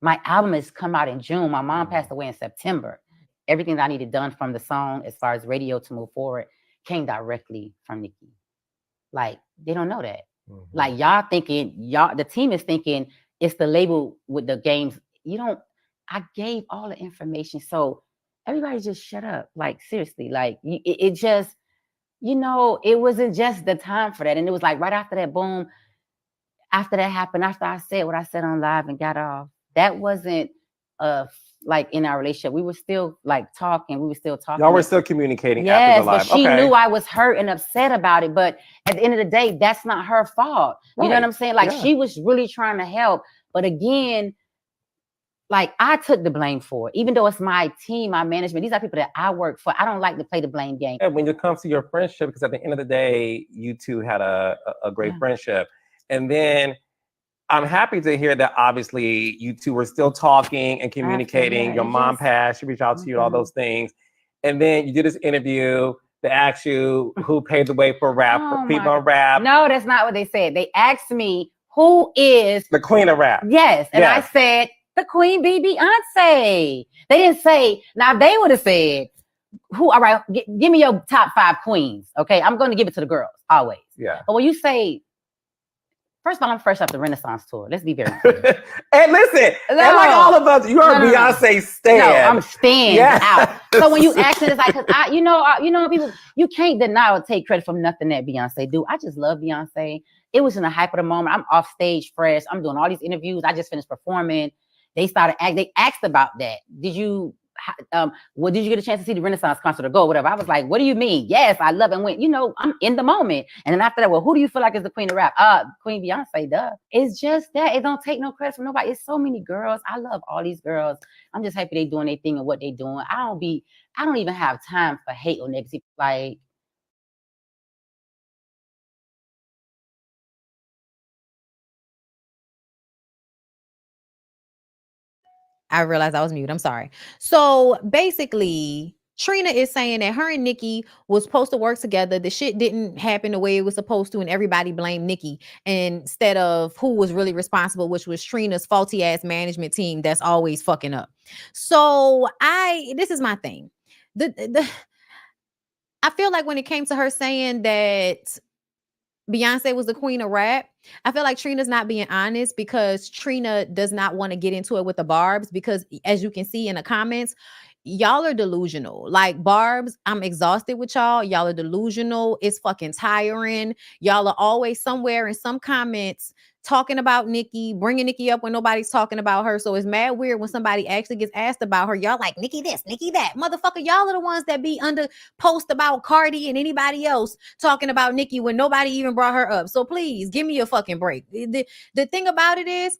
My album has come out in June. My mom passed away in September. Everything that I needed done from the song, as far as radio to move forward, came directly from Nicki. Like, they don't know that. Like, y'all thinking, the team is thinking it's the label with the games. I gave all the information. So everybody just shut up. Like, seriously, like, it just, it wasn't just the time for that. And it was like right after that, boom, after that happened, after I said what I said on live and got off, that wasn't like in our relationship. We were still like talking. We were still talking. Y'all were still communicating yes, after the live. But she knew I was hurt and upset about it. But at the end of the day, that's not her fault. You know what I'm saying? Like she was really trying to help. But again, like I took the blame for it. Even though it's my team, my management, these are people that I work for. I don't like to play the blame game. And when it comes to your friendship, because at the end of the day, you two had a great friendship. And then I'm happy to hear that obviously you two were still talking and communicating. Your mom passed, she reached out to you, all those things. And then you did this interview. They asked you who paved the way for rap, for people on rap. No, that's not what they said. They asked me, who is the queen of rap? Yes. And I said, the queen be Beyonce. They didn't say, now they would have said, who, all right, give me your top 5 queens. Okay. I'm going to give it to the girls always. Yeah. But when you say, first of all, I'm fresh off the Renaissance tour. Let's be very clear. And listen, and like all of us, you are Beyonce stan. No, I'm staying out. So when you ask it, it's like, cause you know, people, you can't deny or take credit from nothing that Beyonce do. I just love Beyonce. It was in the hype of the moment. I'm off stage fresh. I'm doing all these interviews. I just finished performing. They asked about that. Did you get a chance to see the Renaissance concert or go, whatever? I was like, what do you mean? Yes, I love it. When, I'm in the moment. And then after that, well, who do you feel like is the queen of rap? Queen Beyonce, duh. It's just that it don't take no credit from nobody. It's so many girls. I love all these girls. I'm just happy they doing their thing and what they doing. I don't even have time for hate or negativity. Like, I realized I was mute. I'm sorry. So basically, Trina is saying that her and Nicki was supposed to work together. The shit didn't happen the way it was supposed to, and everybody blamed Nicki instead of who was really responsible, which was Trina's faulty ass management team that's always fucking up. So this is my thing. I feel like when it came to her saying that Beyonce was the queen of rap, I feel like Trina's not being honest because Trina does not want to get into it with the Barbs because, as you can see in the comments, y'all are delusional. Like, Barbs, I'm exhausted with y'all. Y'all are delusional. It's fucking tiring. Y'all are always somewhere in some comments talking about Nicki, bringing Nicki up when nobody's talking about her. So it's mad weird when somebody actually gets asked about her. Y'all like, Nicki this, Nicki that. Motherfucker, y'all are the ones that be under post about Cardi and anybody else talking about Nicki when nobody even brought her up. So please, give me a fucking break. The thing about it is,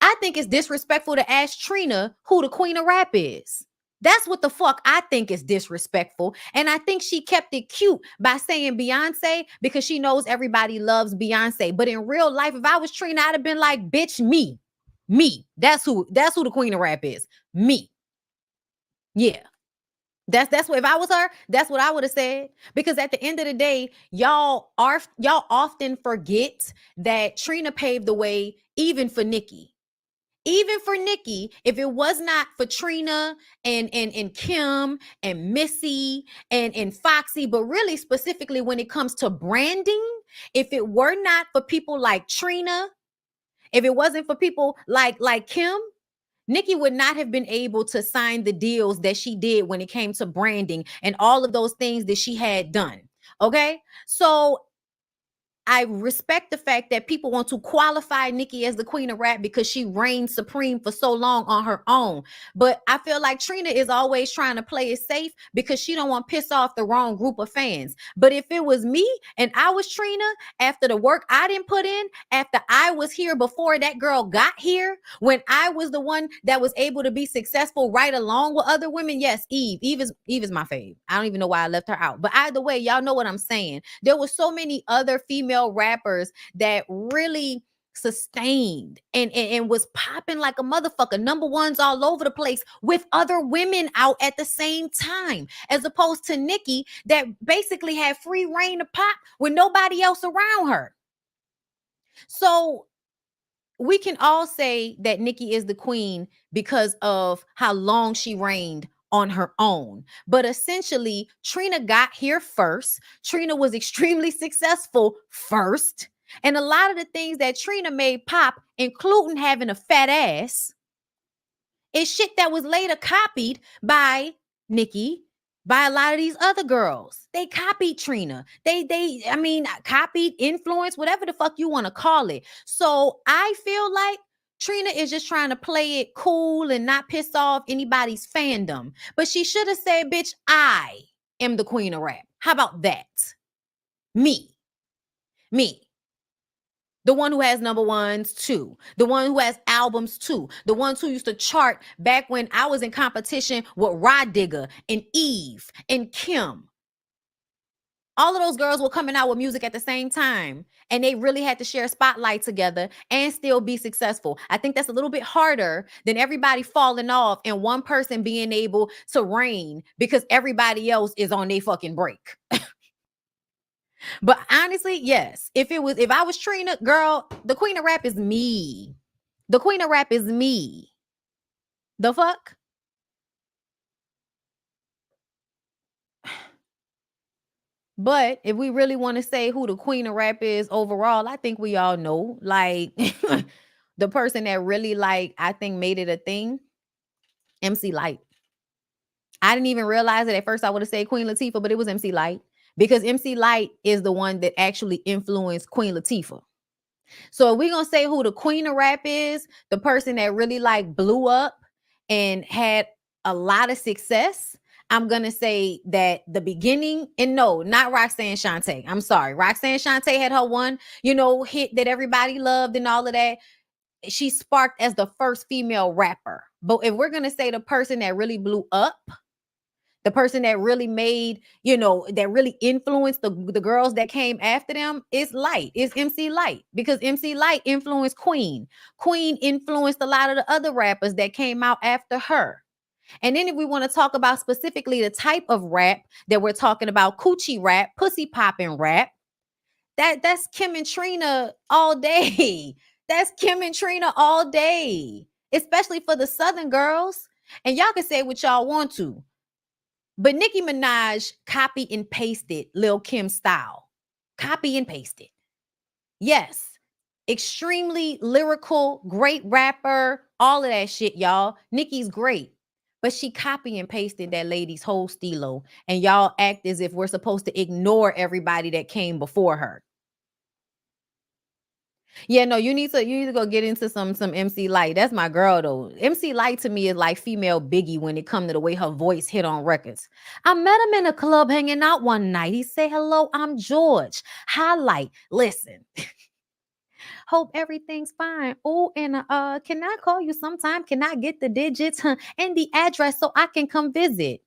I think it's disrespectful to ask Trina who the queen of rap is. That's what the fuck I think is disrespectful. And I think she kept it cute by saying Beyonce because she knows everybody loves Beyonce. But in real life, if I was Trina, I'd have been like, bitch, me. That's who the queen of rap is. Me. Yeah. That's what, if I was her, that's what I would have said. Because at the end of the day, y'all often forget that Trina paved the way even for Nicki. even for Nikki, if it was not for Trina and Kim and Missy and Foxy, but really specifically when it comes to branding, if it were not for people like Trina, if it wasn't for people like Kim, Nikki would not have been able to sign the deals that she did when it came to branding and all of those things that she had done. Okay, so I respect the fact that people want to qualify Nikki as the queen of rap because she reigned supreme for so long on her own. But I feel like Trina is always trying to play it safe because she don't want to piss off the wrong group of fans. But if it was me and I was Trina, after the work I didn't put in, after I was here before that girl got here, when I was the one that was able to be successful right along with other women, yes, Eve is my fave. I don't even know why I left her out. But either way, y'all know what I'm saying. There were so many other female rappers that really sustained and was popping like a motherfucker, number ones all over the place with other women out at the same time, as opposed to Nikki that basically had free reign to pop with nobody else around her. So we can all say that Nikki is the queen because of how long she reigned on her own. But essentially, Trina got here first. Trina was extremely successful first. And a lot of the things that Trina made pop, including having a fat ass, is shit that was later copied by Nikki, by a lot of these other girls. They copied Trina. I mean, copied, influence, whatever the fuck you want to call it. So I feel like Trina is just trying to play it cool and not piss off anybody's fandom. But she should have said, bitch, I am the queen of rap. How about that? Me. The one who has number ones too. The one who has albums too. The ones who used to chart back when I was in competition with Rod Digger and Eve and Kim. All of those girls were coming out with music at the same time, and they really had to share a spotlight together and still be successful. I think that's a little bit harder than everybody falling off and one person being able to reign because everybody else is on their fucking break. But honestly, yes, if I was Trina, girl, the queen of rap is me. The queen of rap is me. The fuck? But if we really want to say who the queen of rap is overall, I think we all know. Like the person that really I think made it a thing, MC Lyte. I didn't even realize it at first. I would have said Queen Latifah, but it was MC Lyte because MC Lyte is the one that actually influenced Queen Latifah. So if we're going to say who the queen of rap is, the person that really blew up and had a lot of success, I'm going to say that the beginning, and no, not Roxanne Shante. I'm sorry. Roxanne Shante had her one, hit that everybody loved and all of that. She sparked as the first female rapper. But if we're going to say the person that really blew up, the person that really made, that really influenced the girls that came after them is Lyte. It's MC Lyte because MC Lyte influenced Queen. Queen influenced a lot of the other rappers that came out after her. And then if we want to talk about specifically the type of rap that we're talking about, coochie rap, pussy popping rap, that's Kim and Trina all day. That's Kim and Trina all day, especially for the Southern girls. And y'all can say what y'all want to. But Nicki Minaj copied and pasted Lil' Kim style. Copy and pasted. Yes. Extremely lyrical, great rapper, all of that shit, y'all. Nicki's great. But she copy and pasted that lady's whole stilo. And y'all act as if we're supposed to ignore everybody that came before her. Yeah, no, you need to go get into some MC Lyte. That's my girl though. MC Lyte to me is like female Biggie when it comes to the way her voice hit on records. I met him in a club hanging out one night. He said, "Hello, I'm George." Highlight. Listen. Hope everything's fine. Oh, and can I call you sometime? Can I get the digits and the address so I can come visit?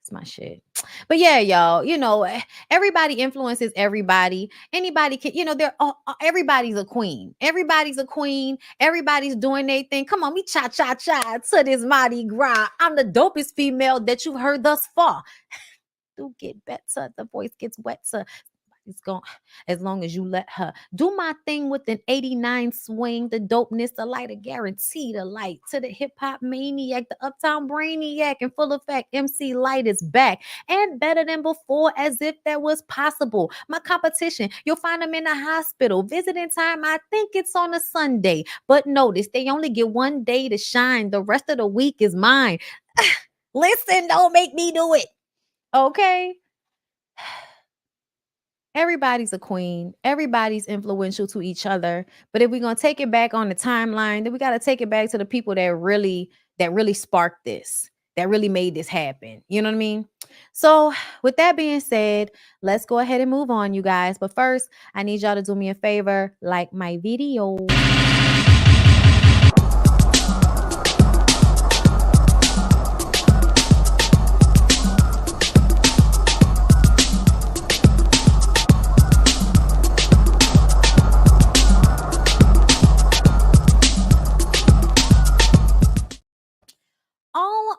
It's my shit. But yeah, y'all, everybody influences everybody. Anybody can, everybody's a queen. Everybody's a queen. Everybody's doing their thing. Come on, we cha-cha-cha to this Mardi Gras. I'm the dopest female that you've heard thus far. Do get better. The voice gets wetter. It's going as long as you let her do my thing with an 89 swing, the dopeness, the light, a guarantee, the light to the hip hop maniac, the uptown brainiac, in full effect. MC Light is back and better than before, as if that was possible. My competition, you'll find them in the hospital. Visiting time, I think it's on a Sunday, but notice they only get one day to shine. The rest of the week is mine. Listen, don't make me do it. Okay. Everybody's a queen. Everybody's influential to each other. But if we're going to take it back on the timeline, then we got to take it back to the people that really sparked this, that really made this happen. You know what I mean? So with that being said, let's go ahead and move on, you guys. But first, I need y'all to do me a favor, like my video.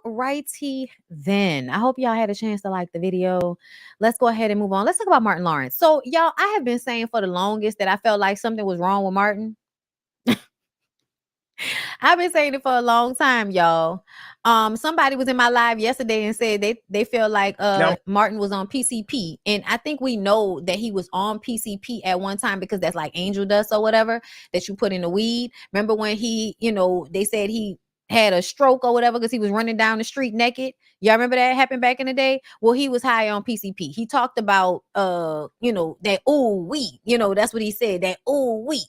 Righty then. I hope y'all had a chance to like the video. Let's go ahead and move on. Let's talk about Martin Lawrence. So y'all, I have been saying for the longest that I felt like something was wrong with Martin. I've been saying it for a long time, y'all. Somebody was in my live yesterday and said they feel like Martin was on PCP. And I think we know that he was on PCP at one time because that's like angel dust or whatever that you put in the weed. Remember when he, they said he had a stroke or whatever because he was running down the street naked. Y'all remember that happened back in the day? Well, he was high on PCP. He talked about that ooh wee, that's what he said, that ooh wee,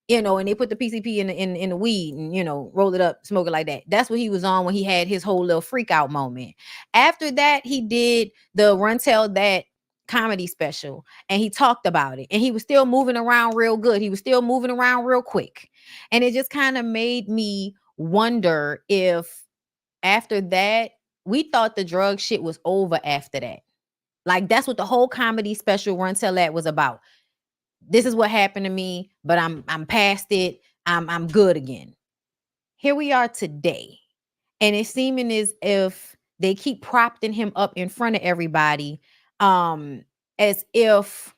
and they put the PCP in the weed and roll it up, smoke it like that. That's what he was on when he had his whole little freak out moment. After that, he did the Run Tell That comedy special and he talked about it, and he was still moving around real good. He was still moving around real quick, and it just kind of made me wonder if after that we thought the drug shit was over after that. Like that's what the whole comedy special Run Tell That was about. This is what happened to me, but I'm past it. I'm good again. Here we are today, and it's seeming as if they keep propping him up in front of everybody, as if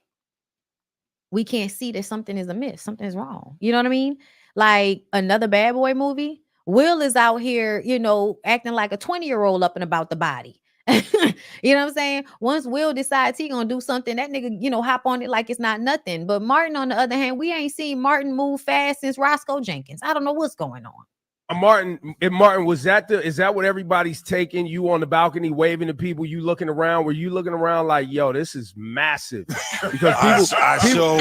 we can't see that something is amiss, something is wrong. You know what I mean? Like another Bad Boy movie. Will is out here, acting like a 20-year-old up and about the body. You know what I'm saying? Once Will decides he gonna do something, that nigga, hop on it like it's not nothing. But Martin, on the other hand, we ain't seen Martin move fast since Roscoe Jenkins. I don't know what's going on. Martin, is that what everybody's taking? You on the balcony waving to people, you looking around? Were you looking around like, yo, this is massive? Because people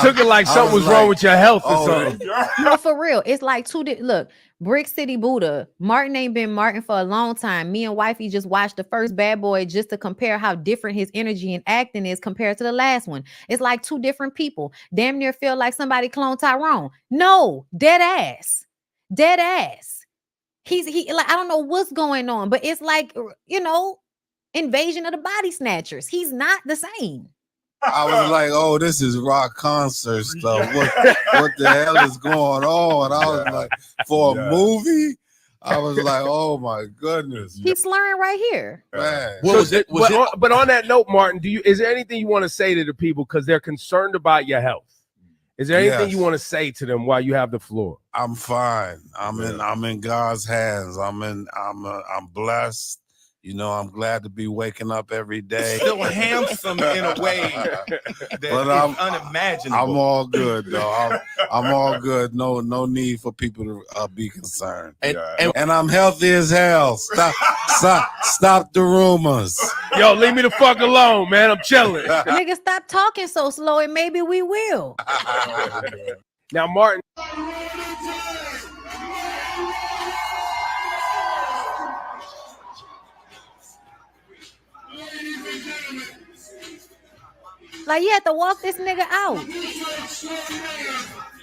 took it like something was wrong with your health or something. No, for real. It's like look, Brick City Buddha. Martin ain't been Martin for a long time. Me and wifey just watched the first Bad Boy just to compare how different his energy and acting is compared to the last one. It's like two different people. Damn near feel like somebody cloned Tyrone. No, dead ass. He like, I don't know what's going on, but it's like, invasion of the body snatchers. He's not the same. I was like, oh, this is rock concert stuff. What the hell is going on? I was like, for a movie? I was like, oh my goodness. He's slurring right here. Man. But on that note, Martin, is there anything you want to say to the people because they're concerned about your health? Is there anything you want to say to them while you have the floor? I'm fine. I'm in God's hands. I'm blessed. I'm glad to be waking up every day. Still handsome in a way that is unimaginable. I'm all good, though. I'm all good. No need for people to be concerned. And I'm healthy as hell. Stop the rumors. Yo, leave me the fuck alone, man. I'm chilling. Nigga, stop talking so slow and maybe we will. Now, Martin. Like, you have to walk this nigga out.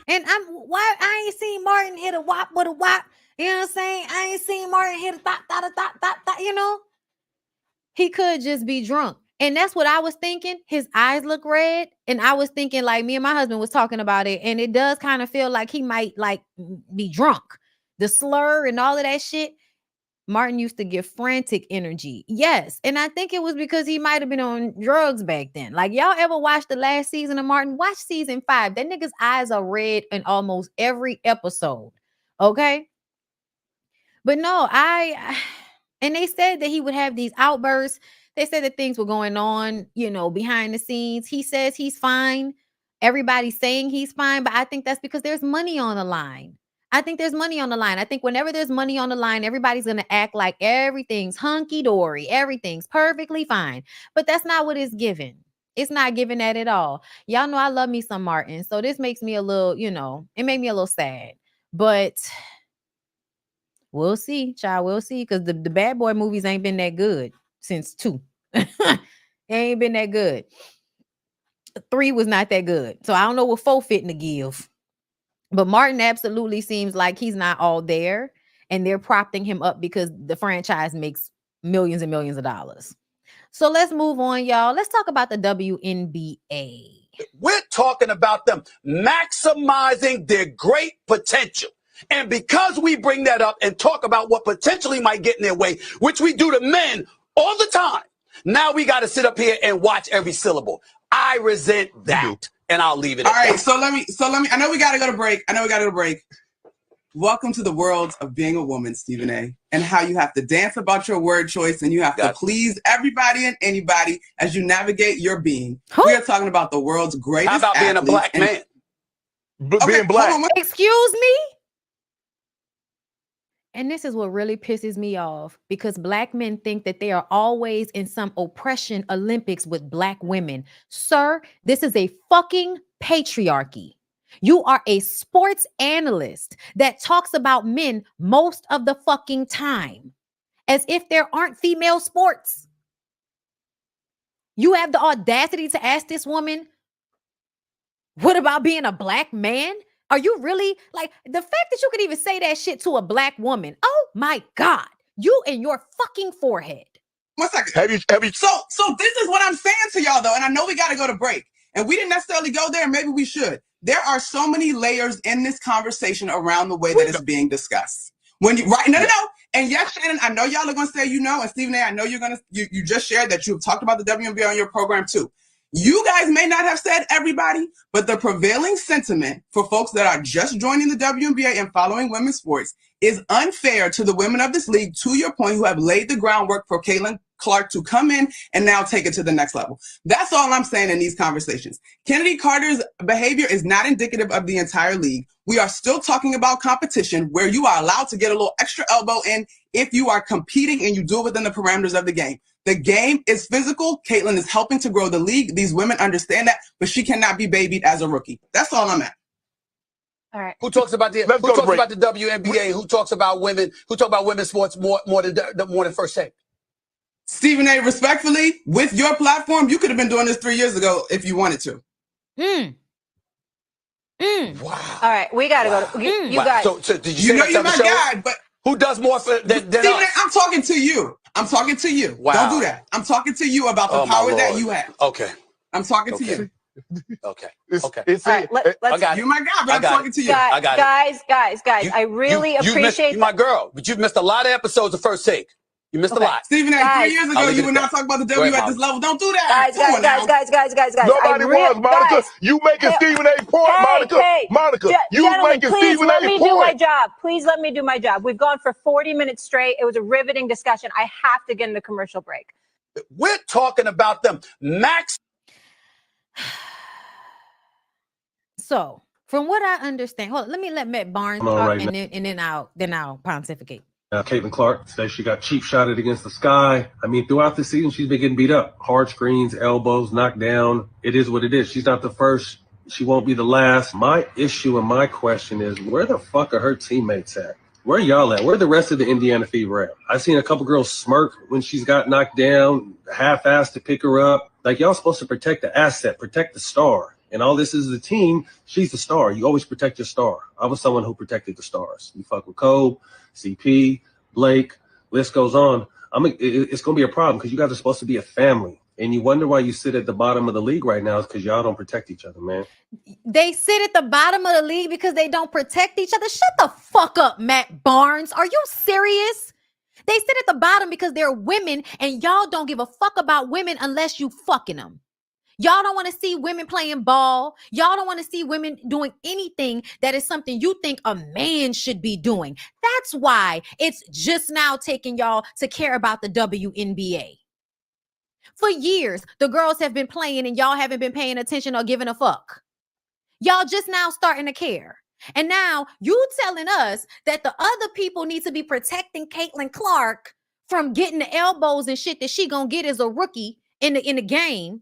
And I ain't seen Martin hit a wop with a wop. You know what I'm saying? I ain't seen Martin hit a thop. He could just be drunk. And that's what I was thinking. His eyes look red. And I was thinking, like, me and my husband was talking about it. And it does kind of feel like he might, like, be drunk. The slur and all of that shit. Martin used to give frantic energy. Yes. And I think it was because he might have been on drugs back then. Like, y'all ever watched the last season of Martin? Watch season 5. That nigga's eyes are red in almost every episode. Okay. But no, and they said that he would have these outbursts. They said that things were going on, behind the scenes. He says he's fine. Everybody's saying he's fine, but I think that's because there's money on the line. I think whenever there's money on the line, everybody's going to act like everything's hunky-dory. Everything's perfectly fine. But that's not what it's given. It's not giving that at all. Y'all know I love me some Martin. So this makes me a little, it made me a little sad. But we'll see, child. We'll see. Because the Bad Boy movies ain't been that good since 2. It ain't been that good. 3 was not that good. So I don't know what 4 fitting to give. But Martin absolutely seems like he's not all there. And they're propping him up because the franchise makes millions and millions of dollars. So let's move on, y'all. Let's talk about the WNBA. We're talking about them maximizing their great potential. And because we bring that up and talk about what potentially might get in their way, which we do to men all the time, now we got to sit up here and watch every syllable. I resent that. And I'll leave it at that. All right, so let me, I know we got to go to break. Welcome to the world of being a woman, Stephen A., and how you have to dance about your word choice and you have to please everybody and anybody as you navigate your being. We are talking about the world's greatest How about being a black man? Being black. Excuse me? And this is what really pisses me off, because black men think that they are always in some oppression Olympics with black women. Sir, this is a fucking patriarchy. You are a sports analyst that talks about men most of the fucking time, as if there aren't female sports. You have the audacity to ask this woman, what about being a black man? Are you really, like, the fact that you could even say that shit to a black woman? Oh my God, you and your fucking forehead. 1 second. Have you? So this is what I'm saying to y'all though, and I know we got to go to break, and we didn't necessarily go there. Maybe we should. There are so many layers in this conversation around the way that it's being discussed. No. And yes, Shannon, I know y'all are going to say, and Stephen A., I know you just shared that you've talked about the WNBA on your program too. You guys may not have said everybody, but the prevailing sentiment for folks that are just joining the WNBA and following women's sports is unfair to the women of this league, to your point, who have laid the groundwork for Caitlin Clark to come in and now take it to the next level. That's all I'm saying in these conversations. Kennedy Carter's behavior is not indicative of the entire league. We are still talking about competition where you are allowed to get a little extra elbow in if you are competing and you do it within the parameters of the game. The game is physical. Caitlin is helping to grow the league. These women understand that, but she cannot be babied as a rookie. That's all I'm at. All right. Who talks about the WNBA? Who talks about women? Who talk about women's sports more than First Take? Stephen A., respectfully, with your platform, you could have been doing this 3 years ago if you wanted to. Wow. All right, we got to go. You guys. So did you say you're my guy, but who does more than Stephen us? I'm talking to you. Wow. Don't do that. I'm talking to you about the power that you have. Okay. I'm talking to you. Okay. All right, let's. You're my guy, but I'm talking to you. Guys, I really appreciate you my girl, but you've missed a lot of episodes of First Take. You missed a lot. Stephen A., 3 years ago, you would not talk about the W at this level. Don't do that. Guys. Nobody was, Monica. You making Stephen A. point, Monica. Monica, you making Stephen A. point. Please let me do my job. Please let me do my job. We've gone for 40 minutes straight. It was a riveting discussion. I have to get in the commercial break. We're talking about them max. So, from what I understand, hold on, let Matt Barnes talk, right, and then I'll pontificate. Caitlin Clark says she got cheap shotted against the sky. I mean, throughout the season, she's been getting beat up. Hard screens, elbows, knocked down. It is what it is. She's not the first. She won't be the last. My issue and my question is, where the fuck are her teammates at? Where y'all at? Where the rest of the Indiana Fever at? I've seen a couple girls smirk when she's got knocked down, half-assed to pick her up. Like, y'all supposed to protect the asset, protect the star. And all this is the team. She's the star. You always protect your star. I was someone who protected the stars. You fuck with Kobe, CP, Blake, list goes on. It's going to be a problem because you guys are supposed to be a family. And you wonder why you sit at the bottom of the league right now is because y'all don't protect each other, man. They sit at the bottom of the league because they don't protect each other. Shut the fuck up, Matt Barnes. Are you serious? They sit at the bottom because they're women, and y'all don't give a fuck about women unless you fucking them. Y'all don't want to see women playing ball. Y'all don't want to see women doing anything that is something you think a man should be doing. That's why it's just now taking y'all to care about the WNBA. For years, the girls have been playing and y'all haven't been paying attention or giving a fuck. Y'all just now starting to care. And now you telling us that the other people need to be protecting Caitlin Clark from getting the elbows and shit that she gonna get as a rookie in the game.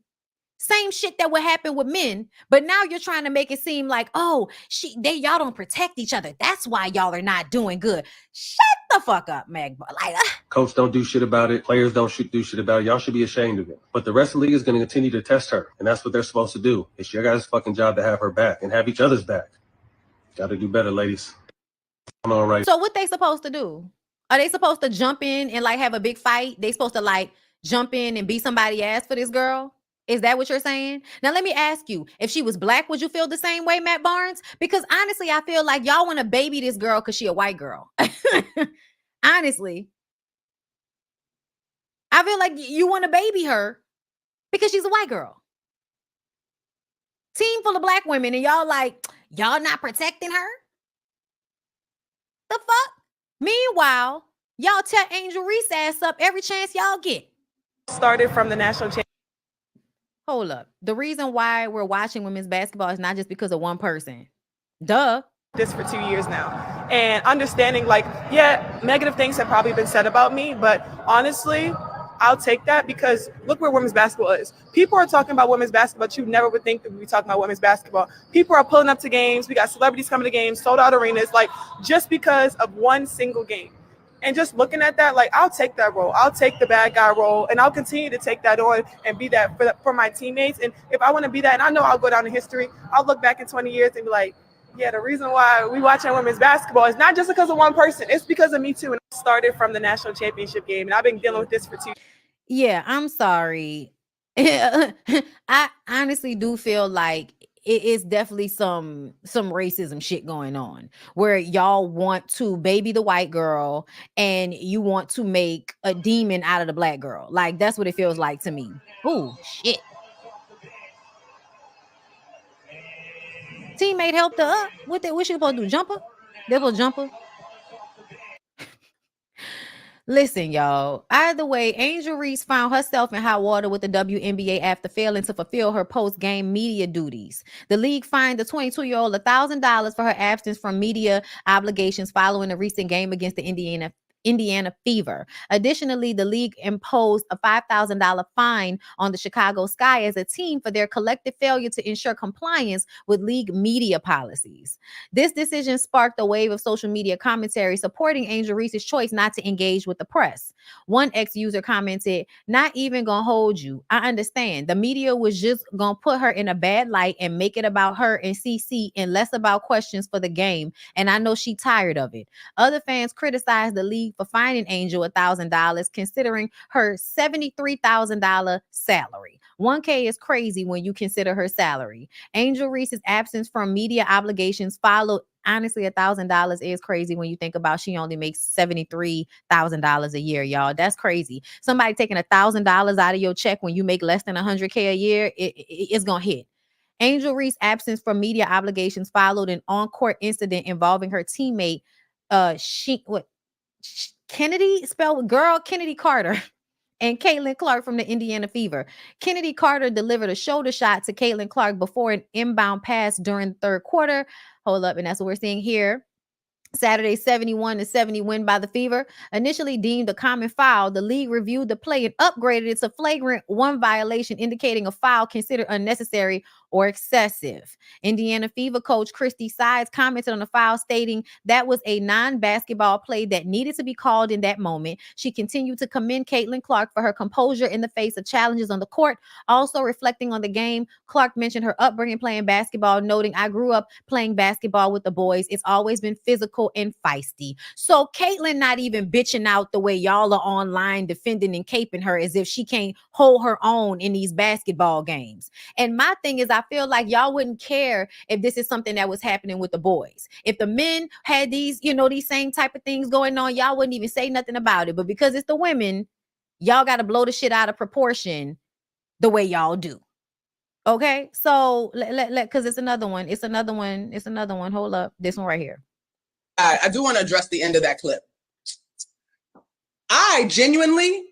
Same shit that would happen with men, but now you're trying to make it seem like, oh, y'all don't protect each other. That's why y'all are not doing good. Shut the fuck up, Meg. Like, Coach don't do shit about it. Players don't do shit about it. Y'all should be ashamed of it. But the rest of the league is going to continue to test her, and that's what they're supposed to do. It's your guys' fucking job to have her back and have each other's back. Got to do better, ladies. I'm all right. So what they supposed to do? Are they supposed to jump in and like have a big fight? They supposed to like jump in and beat somebody's ass for this girl? Is that what you're saying? Now, let me ask you, if she was black, would you feel the same way, Matt Barnes? Because honestly, I feel like y'all want to baby this girl because she a white girl. Honestly. I feel like you want to baby her because she's a white girl. Team full of black women and y'all like, y'all not protecting her? The fuck? Meanwhile, y'all tear Angel Reese ass up every chance y'all get. Started from the national championship. Hold up. The reason why we're watching women's basketball is not just because of one person. Duh. This for 2 years now. And understanding like, yeah, negative things have probably been said about me, but honestly, I'll take that because look where women's basketball is. People are talking about women's basketball, but you never would think that we'd be talking about women's basketball. People are pulling up to games. We got celebrities coming to games, sold out arenas, like just because of one single game. And just looking at that, like, I'll take that role. I'll take the bad guy role, and I'll continue to take that on and be that for my teammates. And if I want to be that, and I know I'll go down in history, I'll look back in 20 years and be like, yeah, the reason why we watching women's basketball is not just because of one person. It's because of me, too. And I started from the national championship game, and I've been dealing with this for 2 years. Yeah, I'm sorry. I honestly do feel like it is definitely some racism shit going on where y'all want to baby the white girl and you want to make a demon out of the black girl. Like that's what it feels like to me. Oh shit. Teammate helped her up. What she supposed to do? Jump her? They supposed to jump her? Listen, y'all. Either way, Angel Reese found herself in hot water with the WNBA after failing to fulfill her post-game media duties. The league fined the 22-year-old $1,000 for her absence from media obligations following a recent game against the Indiana Fever. Additionally, the league imposed a $5,000 fine on the Chicago Sky as a team for their collective failure to ensure compliance with league media policies. This decision sparked a wave of social media commentary supporting Angel Reese's choice not to engage with the press. One ex-user commented, "Not even gonna hold you. I understand. The media was just gonna put her in a bad light and make it about her and CC and less about questions for the game. And I know she tired of it." Other fans criticized the league for fining Angel $1,000, considering her $73,000 salary. $1K is crazy when you consider her salary. Angel Reese's absence from media obligations followed. Honestly, $1,000 is crazy when you think about she only makes $73,000 a year, y'all. That's crazy. Somebody taking $1,000 out of your check when you make less than $100K a year, it's gonna hit. Angel Reese's absence from media obligations followed an on-court incident involving her teammate, Kennedy, spelled with girl, Kennedy Carter, and Caitlin Clark from the Indiana Fever. Kennedy Carter delivered a shoulder shot to Caitlin Clark before an inbound pass during the third quarter. Hold up, and that's what we're seeing here. Saturday's 71-70 win by the Fever. Initially deemed a common foul, the league reviewed the play and upgraded it to flagrant one violation, indicating a foul considered unnecessary or excessive. Indiana Fever coach Christy Sides commented on the foul, stating that was a non-basketball play that needed to be called in that moment. She continued to commend Caitlin Clark for her composure in the face of challenges on the court. Also reflecting on the game, Clark mentioned her upbringing playing basketball, noting, "I grew up playing basketball with the boys. It's always been physical and feisty." So Caitlin not even bitching out the way y'all are online defending and caping her as if she can't hold her own in these basketball games. And my thing is, I feel like y'all wouldn't care if this is something that was happening with the boys. If the men had these, these same type of things going on, y'all wouldn't even say nothing about it. But because it's the women, y'all got to blow the shit out of proportion the way y'all do. Okay, so because it's another one. Hold up, this one right here. I do want to address the end of that clip. I genuinely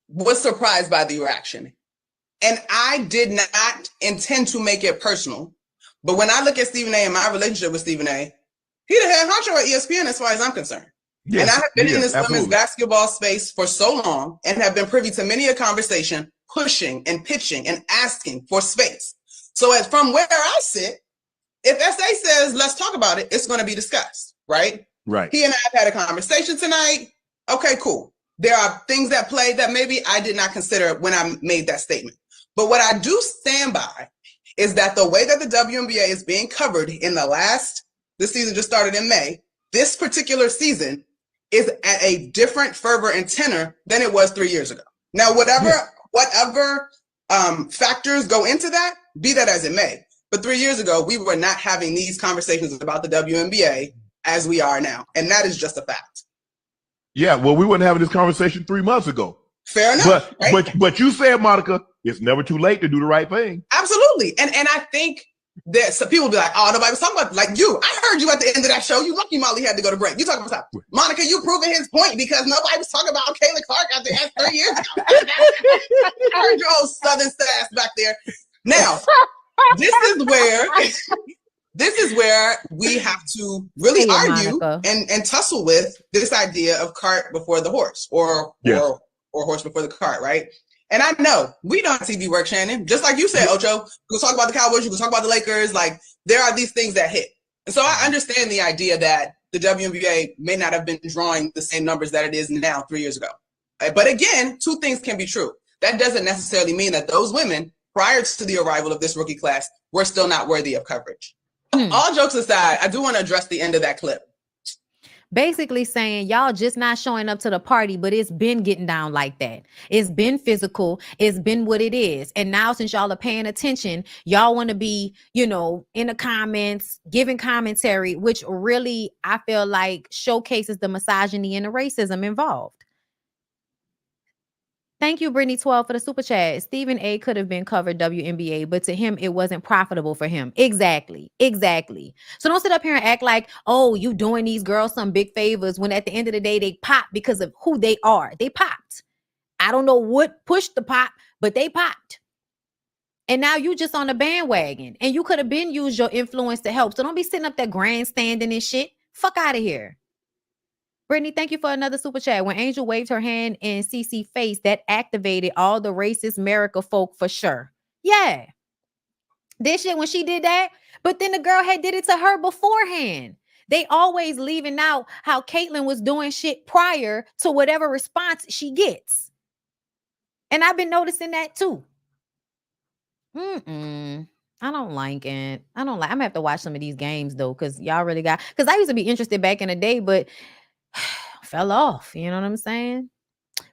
was surprised by the reaction. And I did not intend to make it personal. But when I look at Stephen A. and my relationship with Stephen A., he the head honcho at ESPN as far as I'm concerned. Yes, and I have been in this women's basketball space for so long and have been privy to many a conversation pushing and pitching and asking for space. So as from where I sit, if SA says, let's talk about it, it's going to be discussed, right? Right. He and I have had a conversation tonight. Okay, cool. There are things that play that maybe I did not consider when I made that statement. But what I do stand by is that the way that the WNBA is being covered in this season just started in May, this particular season is at a different fervor and tenor than it was 3 years ago. Now, whatever factors go into that, be that as it may. But 3 years ago, we were not having these conversations about the WNBA as we are now. And that is just a fact. Yeah, well, we weren't having this conversation 3 months ago. Fair enough. But you said, Monica, it's never too late to do the right thing. Absolutely. And I think that some people will be like, oh, nobody was talking about like you. I heard you at the end of that show. You lucky Molly had to go to break. You talking about stuff. Monica, you proving his point because nobody was talking about Kayla Clark out there 3 years ago. I heard your old Southern sass back there. Now, this is where we have to really argue and tussle with this idea of cart before the horse or horse before the cart, right? And I know we don't have TV work, Shannon. Just like you said, Ocho, you can talk about the Cowboys, you can talk about the Lakers. Like, there are these things that hit. And so I understand the idea that the WNBA may not have been drawing the same numbers that it is now 3 years ago. But again, two things can be true. That doesn't necessarily mean that those women, prior to the arrival of this rookie class, were still not worthy of coverage. All jokes aside, I do want to address the end of that clip. Basically saying y'all just not showing up to the party, but it's been getting down like that. It's been physical. It's been what it is. And now since y'all are paying attention, y'all want to be, in the comments, giving commentary, which really, I feel like showcases the misogyny and the racism involved. Thank you, Brittany12, for the super chat. Stephen A. could have been covered WNBA, but to him, it wasn't profitable for him. Exactly. So don't sit up here and act like, oh, you doing these girls some big favors when at the end of the day, they pop because of who they are. They popped. I don't know what pushed the pop, but they popped. And now you just on the bandwagon. And you could have been used your influence to help. So don't be sitting up there grandstanding and shit. Fuck out of here. Brittany, thank you for another super chat. When Angel waved her hand in CeCe face, that activated all the racist America folk for sure. Yeah. This shit when she did that, but then the girl had did it to her beforehand. They always leaving out how Caitlyn was doing shit prior to whatever response she gets. And I've been noticing that too. I don't like it. I'm gonna have to watch some of these games though, because y'all really because I used to be interested back in the day, but fell off, you know what I'm saying?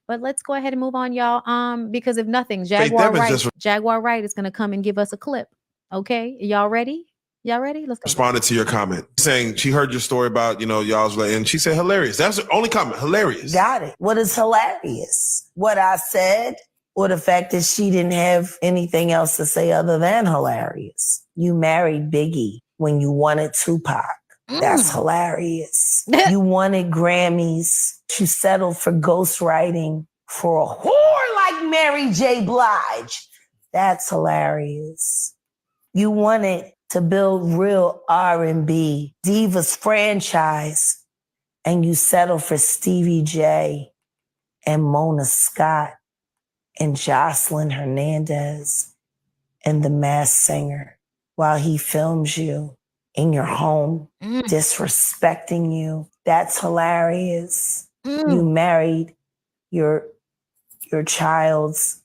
But let's go ahead and move on, y'all. Because if nothing, Jaquar Wright is gonna come and give us a clip. Okay, y'all ready? Let's go. Responded to your comment saying she heard your story about y'all's, and she said hilarious. That's the only comment. Hilarious. Got it. What is hilarious? What I said, or the fact that she didn't have anything else to say other than hilarious? You married Biggie when you wanted Tupac. That's hilarious. You wanted Grammys. You settled for ghostwriting for a whore like Mary J. Blige. That's hilarious. You wanted to build real R&B divas franchise, and you settled for Stevie J and Mona Scott and Jocelyn Hernandez and The Masked Singer while he films you in your home, disrespecting you. That's hilarious. You married your child's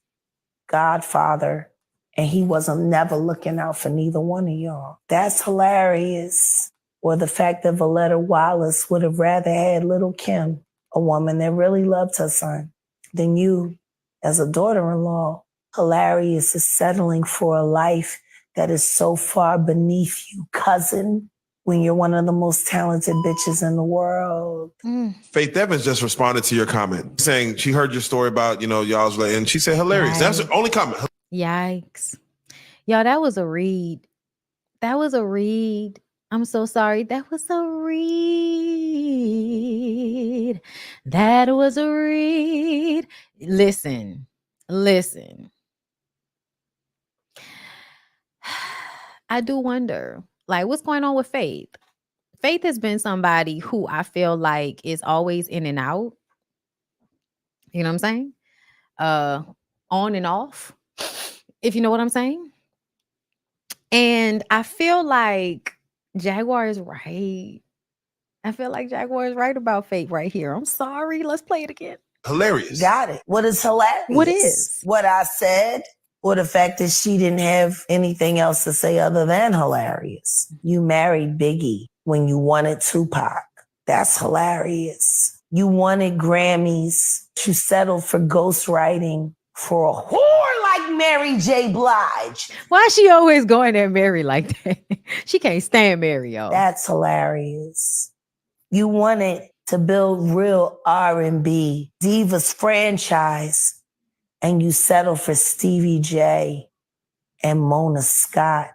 godfather, and he wasn't never looking out for neither one of y'all. That's hilarious. Or the fact that Valletta Wallace would have rather had little Kim, a woman that really loved her son, than you as a daughter-in-law. Hilarious is settling for a life that is so far beneath you, cousin, when you're one of the most talented bitches in the world. Faith Evans just responded to your comment, saying she heard your story about, y'all's like, and she said hilarious. That's the only comment. Yikes. Y'all, that was a read. That was a read. I'm so sorry. That was a read. That was a read. Listen. I do wonder, like, what's going on with Faith? Faith has been somebody who I feel like is always in and out. You know what I'm saying? On and off, if you know what I'm saying. And I feel like Jaquar is right. I feel like Jaquar is right about Faith right here. I'm sorry. Let's play it again. Hilarious. Got it. What is hilarious? What is? What I said, or the fact that she didn't have anything else to say other than hilarious. You married Biggie when you wanted Tupac. That's hilarious. You wanted Grammys. You settled for ghostwriting for a whore like Mary J. Blige. Why is she always going at Mary like that? She can't stand Mary, y'all. That's hilarious. You wanted to build real R&B divas franchise, and you settle for Stevie J and Mona Scott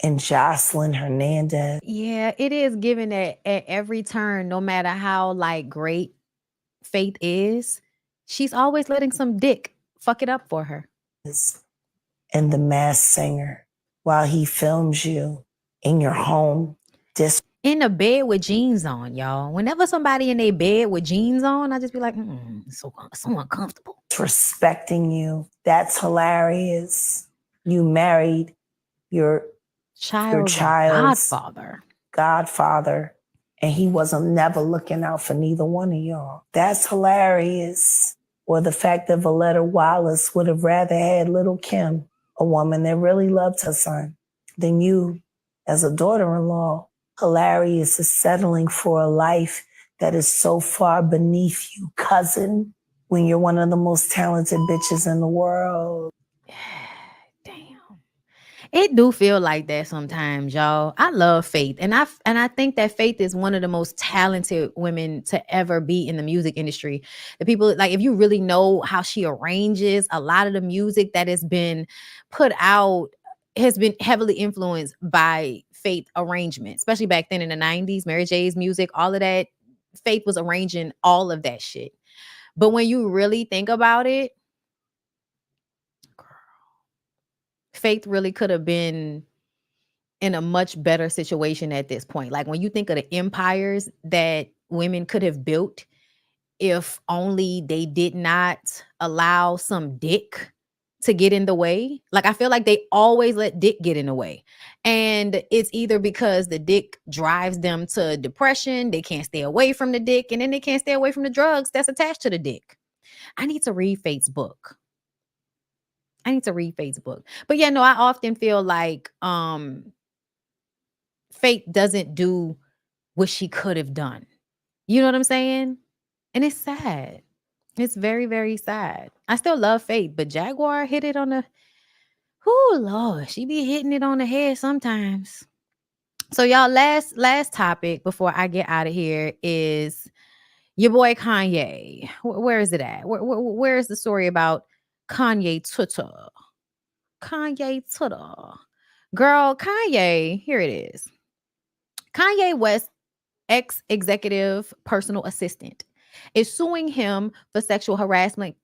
and Jocelyn Hernandez. Yeah, it is given at every turn, no matter how like great Faith is, she's always letting some dick fuck it up for her. And The Masked Singer, while he films you in your home, in the bed with jeans on, y'all. Whenever somebody in their bed with jeans on, I just be like, so uncomfortable. Respecting you. That's hilarious. You married your child's godfather, and he wasn't never looking out for neither one of y'all. That's hilarious. Or the fact that Valletta Wallace would have rather had little Kim, a woman that really loved her son, than you as a daughter-in-law. Hilarious is settling for a life that is so far beneath you, cousin, when you're one of the most talented bitches in the world. It do feel like that sometimes, y'all. I love Faith, and I think that Faith is one of the most talented women to ever be in the music industry. The people, like, if you really know how she arranges a lot of the music that has been put out, has been heavily influenced by Faith arrangement, especially back then in the 90s, Mary J's music, all of that. Faith was arranging all of that shit. But when you really think about it, Faith really could have been in a much better situation at this point. Like, when you think of the empires that women could have built if only they did not allow some dick to get in the way. Like, I feel like they always let dick get in the way. And it's either because the dick drives them to depression, they can't stay away from the dick, and then they can't stay away from the drugs that's attached to the dick. I need to read Faith's book. But yeah, no, I often feel like Faith doesn't do what she could have done. You know what I'm saying? And it's sad. It's very, very sad. I still love Faith, but Jaquar hit it on the, oh Lord, she be hitting it on the head sometimes. So y'all, last topic before I get out of here is your boy Kanye. Where is it at? Where is the story about Kanye Twitter? Girl, Kanye, here it is. Kanye West, ex-executive personal assistant, is suing him for sexual harassment,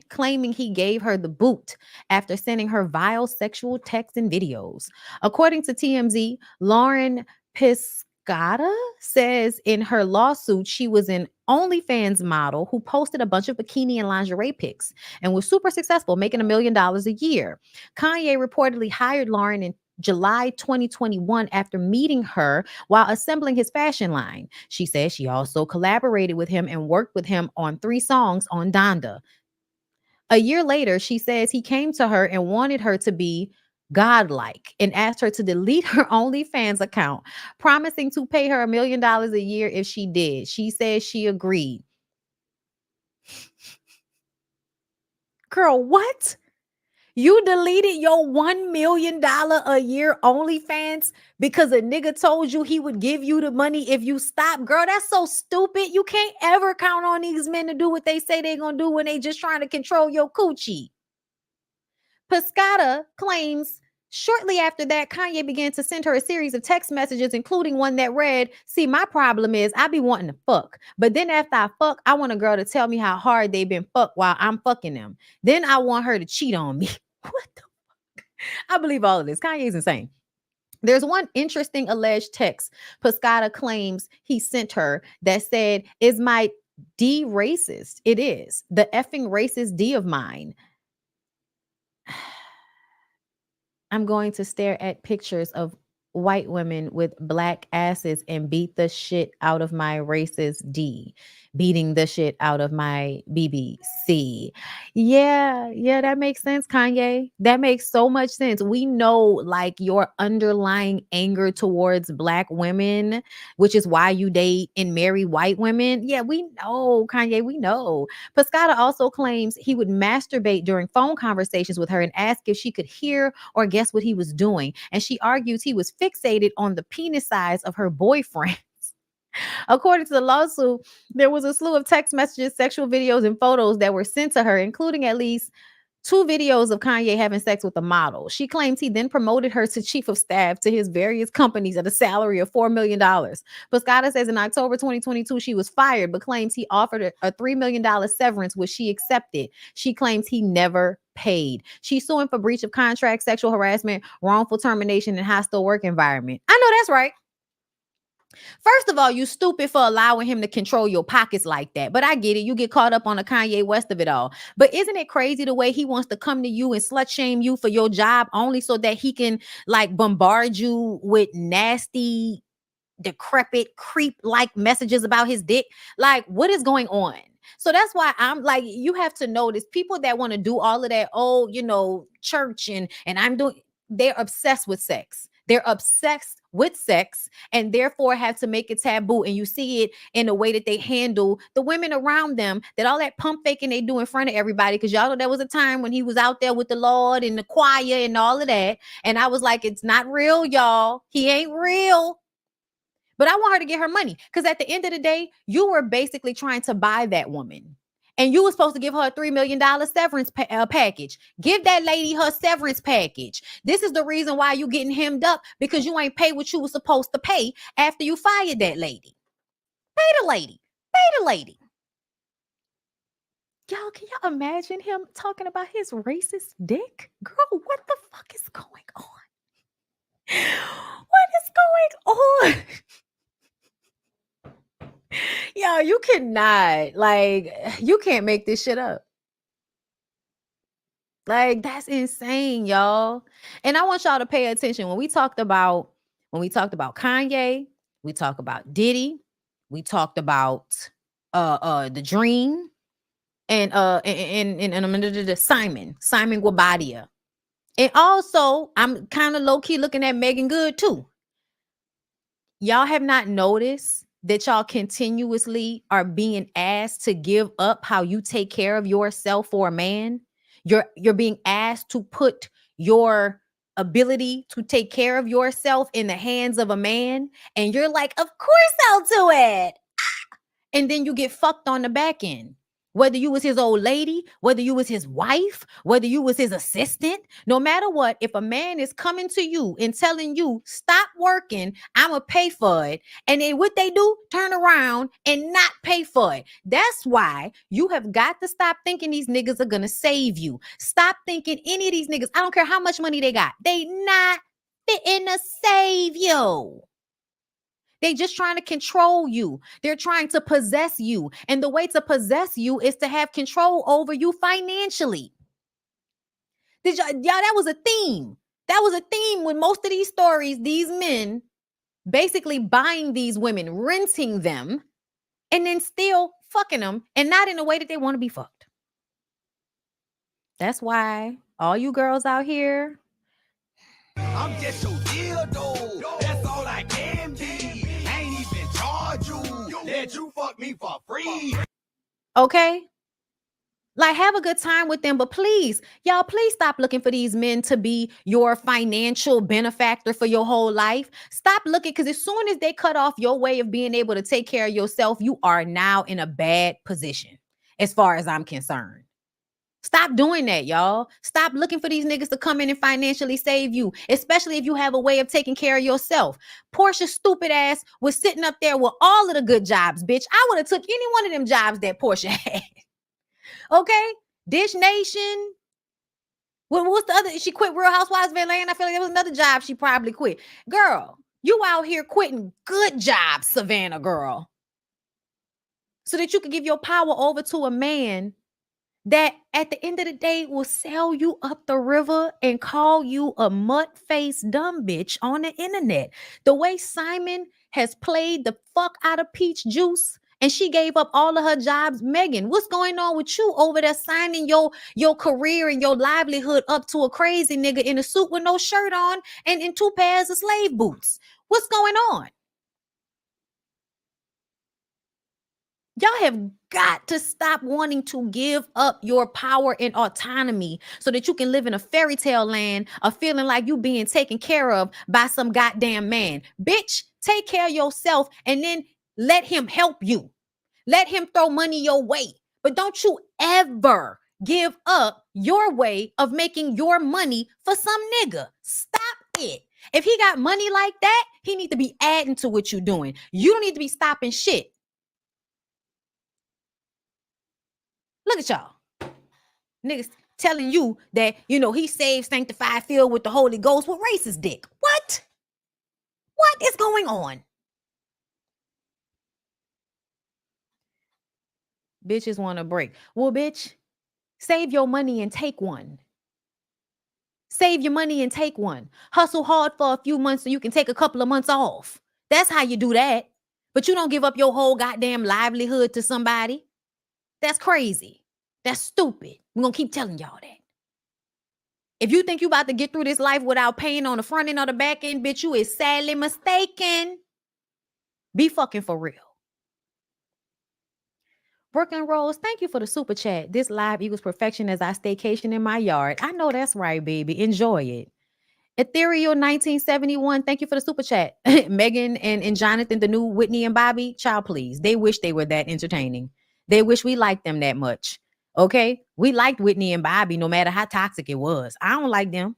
claiming he gave her the boot after sending her vile sexual texts and videos. According to TMZ, Lauren Piscata says in her lawsuit she was an OnlyFans model who posted a bunch of bikini and lingerie pics and was super successful, making $1 million a year. Kanye reportedly hired Lauren in July 2021 after meeting her while assembling his fashion line. She says she also collaborated with him and worked with him on 3 songs on Donda. A year later, she says he came to her and wanted her to be godlike and asked her to delete her OnlyFans account, promising to pay her $1 million a year if she did. She says she agreed. Girl, what? You deleted your $1 million a year OnlyFans because a nigga told you he would give you the money if you stop. Girl, that's so stupid. You can't ever count on these men to do what they say they're going to do when they just trying to control your coochie. Piscata claims shortly after that, Kanye began to send her a series of text messages, including one that read, "See, my problem is I be wanting to fuck. But then after I fuck, I want a girl to tell me how hard they've been fucked while I'm fucking them. Then I want her to cheat on me." What the fuck? I believe all of this. Kanye's insane. There's one interesting alleged text Piscata claims he sent her that said, "Is my D racist?" It is. The effing racist D of mine. I'm going to stare at pictures of white women with black asses and beat the shit out of my racist D. Beating the shit out of my BBC. Yeah, that makes sense, Kanye. That makes so much sense. We know like your underlying anger towards black women, which is why you date and marry white women. Yeah, we know, Kanye, we know. Piscata also claims he would masturbate during phone conversations with her and ask if she could hear or guess what he was doing. And she argues he was fixated on the penis size of her boyfriend. According to the lawsuit, there was a slew of text messages, sexual videos, and photos that were sent to her, including at least 2 videos of Kanye having sex with a model. She claims he then promoted her to chief of staff to his various companies at a salary of $4 million. Piscata says in October 2022, she was fired, but claims he offered her a $3 million severance, which she accepted. She claims he never paid. She's suing for breach of contract, sexual harassment, wrongful termination, and hostile work environment. I know that's right. First of all, you stupid for allowing him to control your pockets like that. But I get it. You get caught up on the Kanye West of it all. But isn't it crazy the way he wants to come to you and slut shame you for your job only so that he can like bombard you with nasty, decrepit, creep-like messages about his dick? Like, what is going on? So that's why I'm like, you have to notice people that want to do all of that, church and I'm doing, they're obsessed with sex. They're obsessed with sex and therefore have to make it taboo. And you see it in the way that they handle the women around them, that all that pump faking they do in front of everybody. Because y'all know there was a time when he was out there with the Lord and the choir and all of that. And I was like, it's not real, y'all. He ain't real. But I want her to get her money. Because at the end of the day, you were basically trying to buy that woman. And you were supposed to give her a $3 million severance package. Give that lady her severance package. This is the reason why you getting hemmed up, because you ain't paid what you were supposed to pay after you fired that lady. Pay the lady. Pay the lady. Y'all, can y'all imagine him talking about his racist dick? Girl, what the fuck is going on? What is going on? Yo, you cannot, you can't make this shit up. Like, that's insane, y'all. And I want y'all to pay attention. When we talked about Kanye, we talked about Diddy, we talked about the Dream, and Simon Guobadia. And also, I'm kind of low-key looking at Megan Good too. Y'all have not noticed that y'all continuously are being asked to give up how you take care of yourself for a man. You're being asked to put your ability to take care of yourself in the hands of a man. And you're like, of course I'll do it. And then you get fucked on the back end. Whether you was his old lady, whether you was his wife, whether you was his assistant, no matter what, if a man is coming to you and telling you, stop working, I'm going to pay for it. And then what they do, turn around and not pay for it. That's why you have got to stop thinking these niggas are going to save you. Stop thinking any of these niggas, I don't care how much money they got, they not fitting to save you. They just trying to control you. They're trying to possess you. And the way to possess you is to have control over you financially. Y'all, that was a theme. That was a theme with most of these stories, these men basically buying these women, renting them, and then still fucking them, and not in a way that they want to be fucked. That's why all you girls out here, I'm just your dildo. That's all I can be. Ain't even charge you. Let you fuck me for free. okay? Like, have a good time with them, but please, y'all, please stop looking for these men to be your financial benefactor for your whole life. Stop looking, because as soon as they cut off your way of being able to take care of yourself, you are now in a bad position, as far as I'm concerned. Stop doing that, y'all. Stop looking for these niggas to come in and financially save you, especially if you have a way of taking care of yourself. Portia's stupid ass was sitting up there with all of the good jobs, bitch. I would have took any one of them jobs that Portia had. Okay? Dish Nation. What's the other? She quit Real Housewives of Atlanta. I feel like there was another job she probably quit. Girl, you out here quitting good jobs, Savannah girl, so that you can give your power over to a man that at the end of the day will sell you up the river and call you a mud-faced dumb bitch on the internet. The way Simon has played the fuck out of Peach Juice, and she gave up all of her jobs. Megan, what's going on with you over there signing your career and your livelihood up to a crazy nigga in a suit with no shirt on and in 2 pairs of slave boots? What's going on? Y'all have got to stop wanting to give up your power and autonomy so that you can live in a fairy tale land of feeling like you being taken care of by some goddamn man. Bitch, take care of yourself and then let him help you. Let him throw money your way. But don't you ever give up your way of making your money for some nigga. Stop it. If he got money like that, he need to be adding to what you're doing. You don't need to be stopping shit. Look at y'all. Niggas telling you that, you know, he saved, sanctified, filled with the Holy Ghost with racist dick. What? What is going on? Bitches want a break. Well, bitch, save your money and take one. Save your money and take one. Hustle hard for a few months so you can take a couple of months off. That's how you do that. But you don't give up your whole goddamn livelihood to somebody. That's crazy. That's stupid. We're going to keep telling y'all that. If you think you about to get through this life without paying on the front end or the back end, bitch, you is sadly mistaken. Be fucking for real. Brooklyn Rose, thank you for the super chat. This live equals perfection as I staycation in my yard. I know that's right, baby. Enjoy it. Ethereal 1971, thank you for the super chat. Megan and Jonathan, the new Whitney and Bobby, child please. They wish they were that entertaining. They wish we liked them that much. Okay? We liked Whitney and Bobby no matter how toxic it was. I don't like them.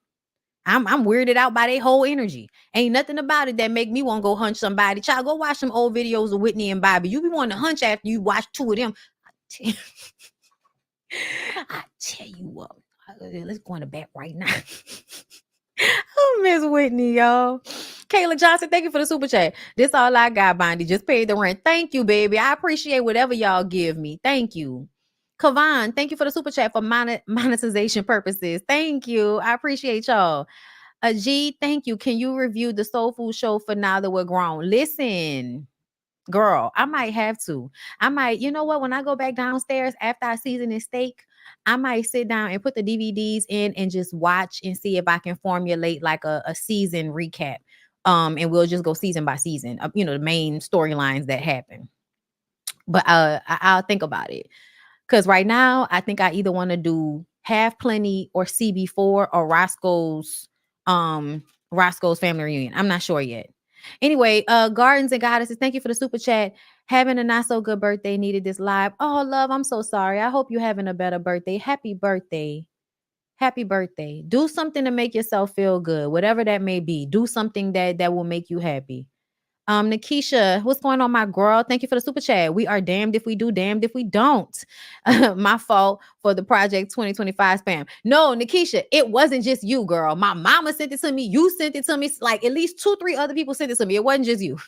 I'm weirded out by their whole energy. Ain't nothing about it that make me want to go hunch somebody. Child, go watch some old videos of Whitney and Bobby. You be wanting to hunch after you watch 2 of them. I tell you what. Let's go in the back right now. Oh, Miss Whitney, y'all. Kayla Johnson, thank you for the super chat. This all I got, Bondy. Just paid the rent. Thank you, baby. I appreciate whatever y'all give me. Thank you. Kavan, thank you for the super chat for monetization purposes. Thank you. I appreciate y'all. Ajit, thank you. Can you review the Soul Food show for Now That We're Grown? Listen, girl, I might have to. I might, you know what? When I go back downstairs after I season this steak, I might sit down and put the DVDs in and just watch and see if I can formulate like a season recap. And we'll just go season by season, you know, the main storylines that happen. But I'll think about it. Because right now, I think I either want to do Have Plenty or CB4 or Roscoe's family reunion. I'm not sure yet. Anyway, Gardens and Goddesses, thank you for the super chat. Having a not so good birthday, needed this live. Oh, love, I'm so sorry. I hope you're having a better birthday. Happy birthday. Happy birthday. Do something to make yourself feel good, whatever that may be. Do something that will make you happy. Nikisha, what's going on, my girl? Thank you for the super chat. We are damned if we do, damned if we don't. My fault for the Project 2025 spam. No, Nikisha, it wasn't just you, girl. My mama sent it to me. You sent it to me. Like at least 2-3 other people sent it to me. It wasn't just you.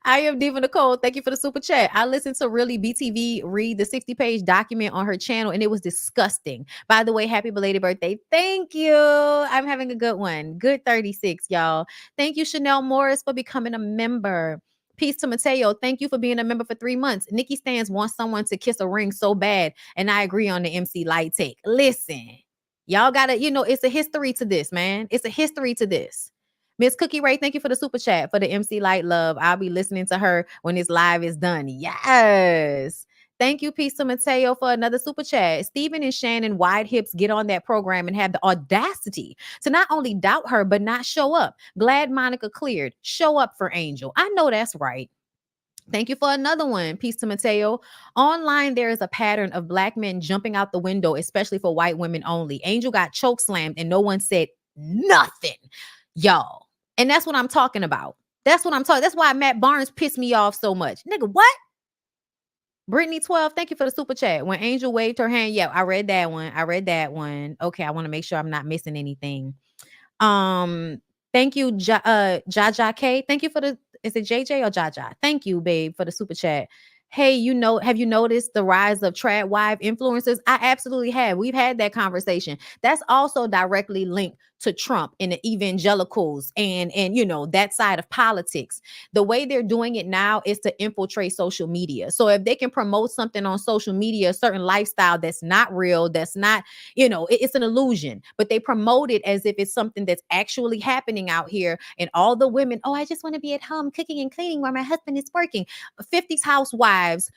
I am Diva Nicole. Thank you for the super chat. I listened to Really BTV read the 60-page document on her channel, and it was disgusting. By the way, happy belated birthday. Thank you. I'm having a good one. Good 36, y'all. Thank you, Chanel Morris, for becoming a member. Peace to Mateo. Thank you for being a member for 3 months. Nikki Stans wants someone to kiss a ring so bad, and I agree on the MC Light take. Listen, y'all gotta, you know, it's a history to this, man. It's a history to this. Miss Cookie Ray, thank you for the super chat for the MC Light love. I'll be listening to her when this live is done. Yes. Thank you, Peace to Mateo, for another super chat. Stephen and Shannon wide hips get on that program and have the audacity to not only doubt her, but not show up. Glad Monica cleared. Show up for Angel. I know that's right. Thank you for another one. Peace to Mateo. Online, there is a pattern of Black men jumping out the window, especially for white women only. Angel got choke slammed and no one said nothing, y'all. And that's what I'm talking about. That's what I'm talking. That's why Matt Barnes pissed me off so much. Nigga, what? Brittany 12, thank you for the super chat. When Angel waved her hand, yeah, I read that one. Okay, I want to make sure I'm not missing anything. Thank you, Jaja K. Thank you for the, is it JJ or Jaja? Thank you, babe, for the super chat. Hey, have you noticed the rise of trad wife influencers? I absolutely have. We've had that conversation. That's also directly linked to Trump and the evangelicals and that side of politics. The way they're doing it now is to infiltrate social media. So if they can promote something on social media, a certain lifestyle that's not real, that's not, it's an illusion, but they promote it as if it's something that's actually happening out here. And all the women, oh, I just want to be at home cooking and cleaning while my husband is working. 50s housewives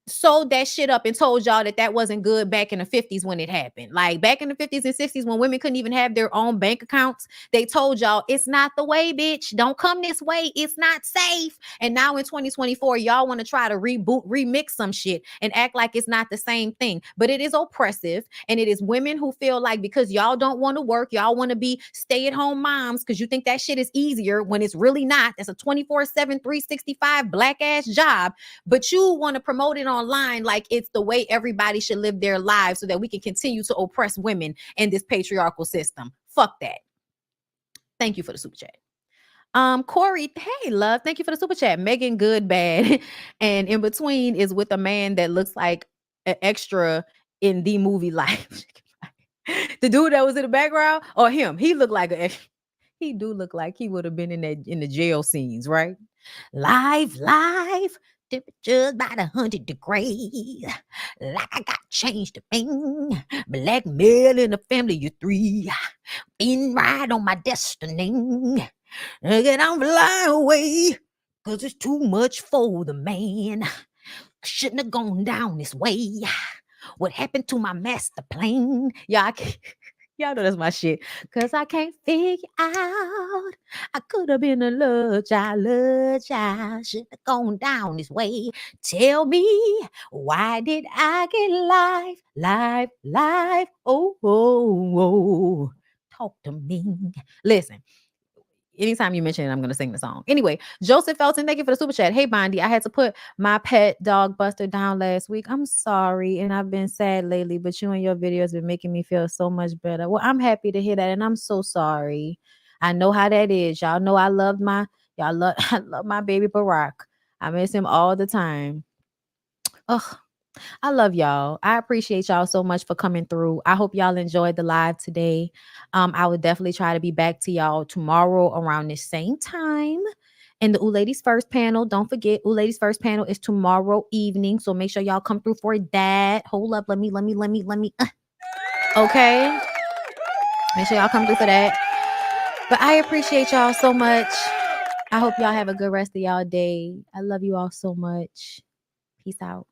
sold that shit up and told y'all that wasn't good back in the 50s when it happened. Like back in the 50s and 60s when women couldn't even have their own bank accounts, they told y'all it's not the way, bitch. Don't come this way. It's not safe. And now in 2024, y'all want to try to remix some shit and act like it's not the same thing. But it is oppressive. And it is women who feel like because y'all don't want to work, y'all want to be stay-at-home moms because you think that shit is easier when it's really not. That's a 24/7, 365 black ass job. But you want to promote it online like it's the way everybody should live their lives so that we can continue to oppress women in this patriarchal system. Fuck that. Thank you for the super chat. Corey, hey love, thank you for the super chat. Megan Good Bad and in between is with a man that looks like an extra in the movie Life. The dude that was in the background or him, he looked like he do look like he would have been in the jail scenes, right? Live, temperatures by the 100 degrees. Like I got changed to bing. Black male in the family of 3. Been right on my destiny. And I'm flying away. Cause it's too much for the man. I shouldn't have gone down this way. What happened to my master plan? Y'all know that's my shit. Cause I can't figure out. I could have been a love child. Should have gone down this way. Tell me, why did I get life? Oh. Talk to me. Listen. Anytime you mention it, I'm going to sing the song. Anyway, Joseph Felton, thank you for the super chat. Hey, Bondi, I had to put my pet dog Buster down last week. I'm sorry, and I've been sad lately, but you and your videos been making me feel so much better. Well, I'm happy to hear that, and I'm so sorry. I know how that is. Y'all know I love my baby Barack. I miss him all the time. Ugh. I love y'all. I appreciate y'all so much for coming through. I hope y'all enjoyed the live today. I would definitely try to be back to y'all tomorrow around the same time. And the Ooh Ladies First panel, don't forget, Ooh Ladies First panel is tomorrow evening. So make sure y'all come through for that. Hold up. Let me. Okay. Make sure y'all come through for that. But I appreciate y'all so much. I hope y'all have a good rest of y'all day. I love you all so much. Peace out.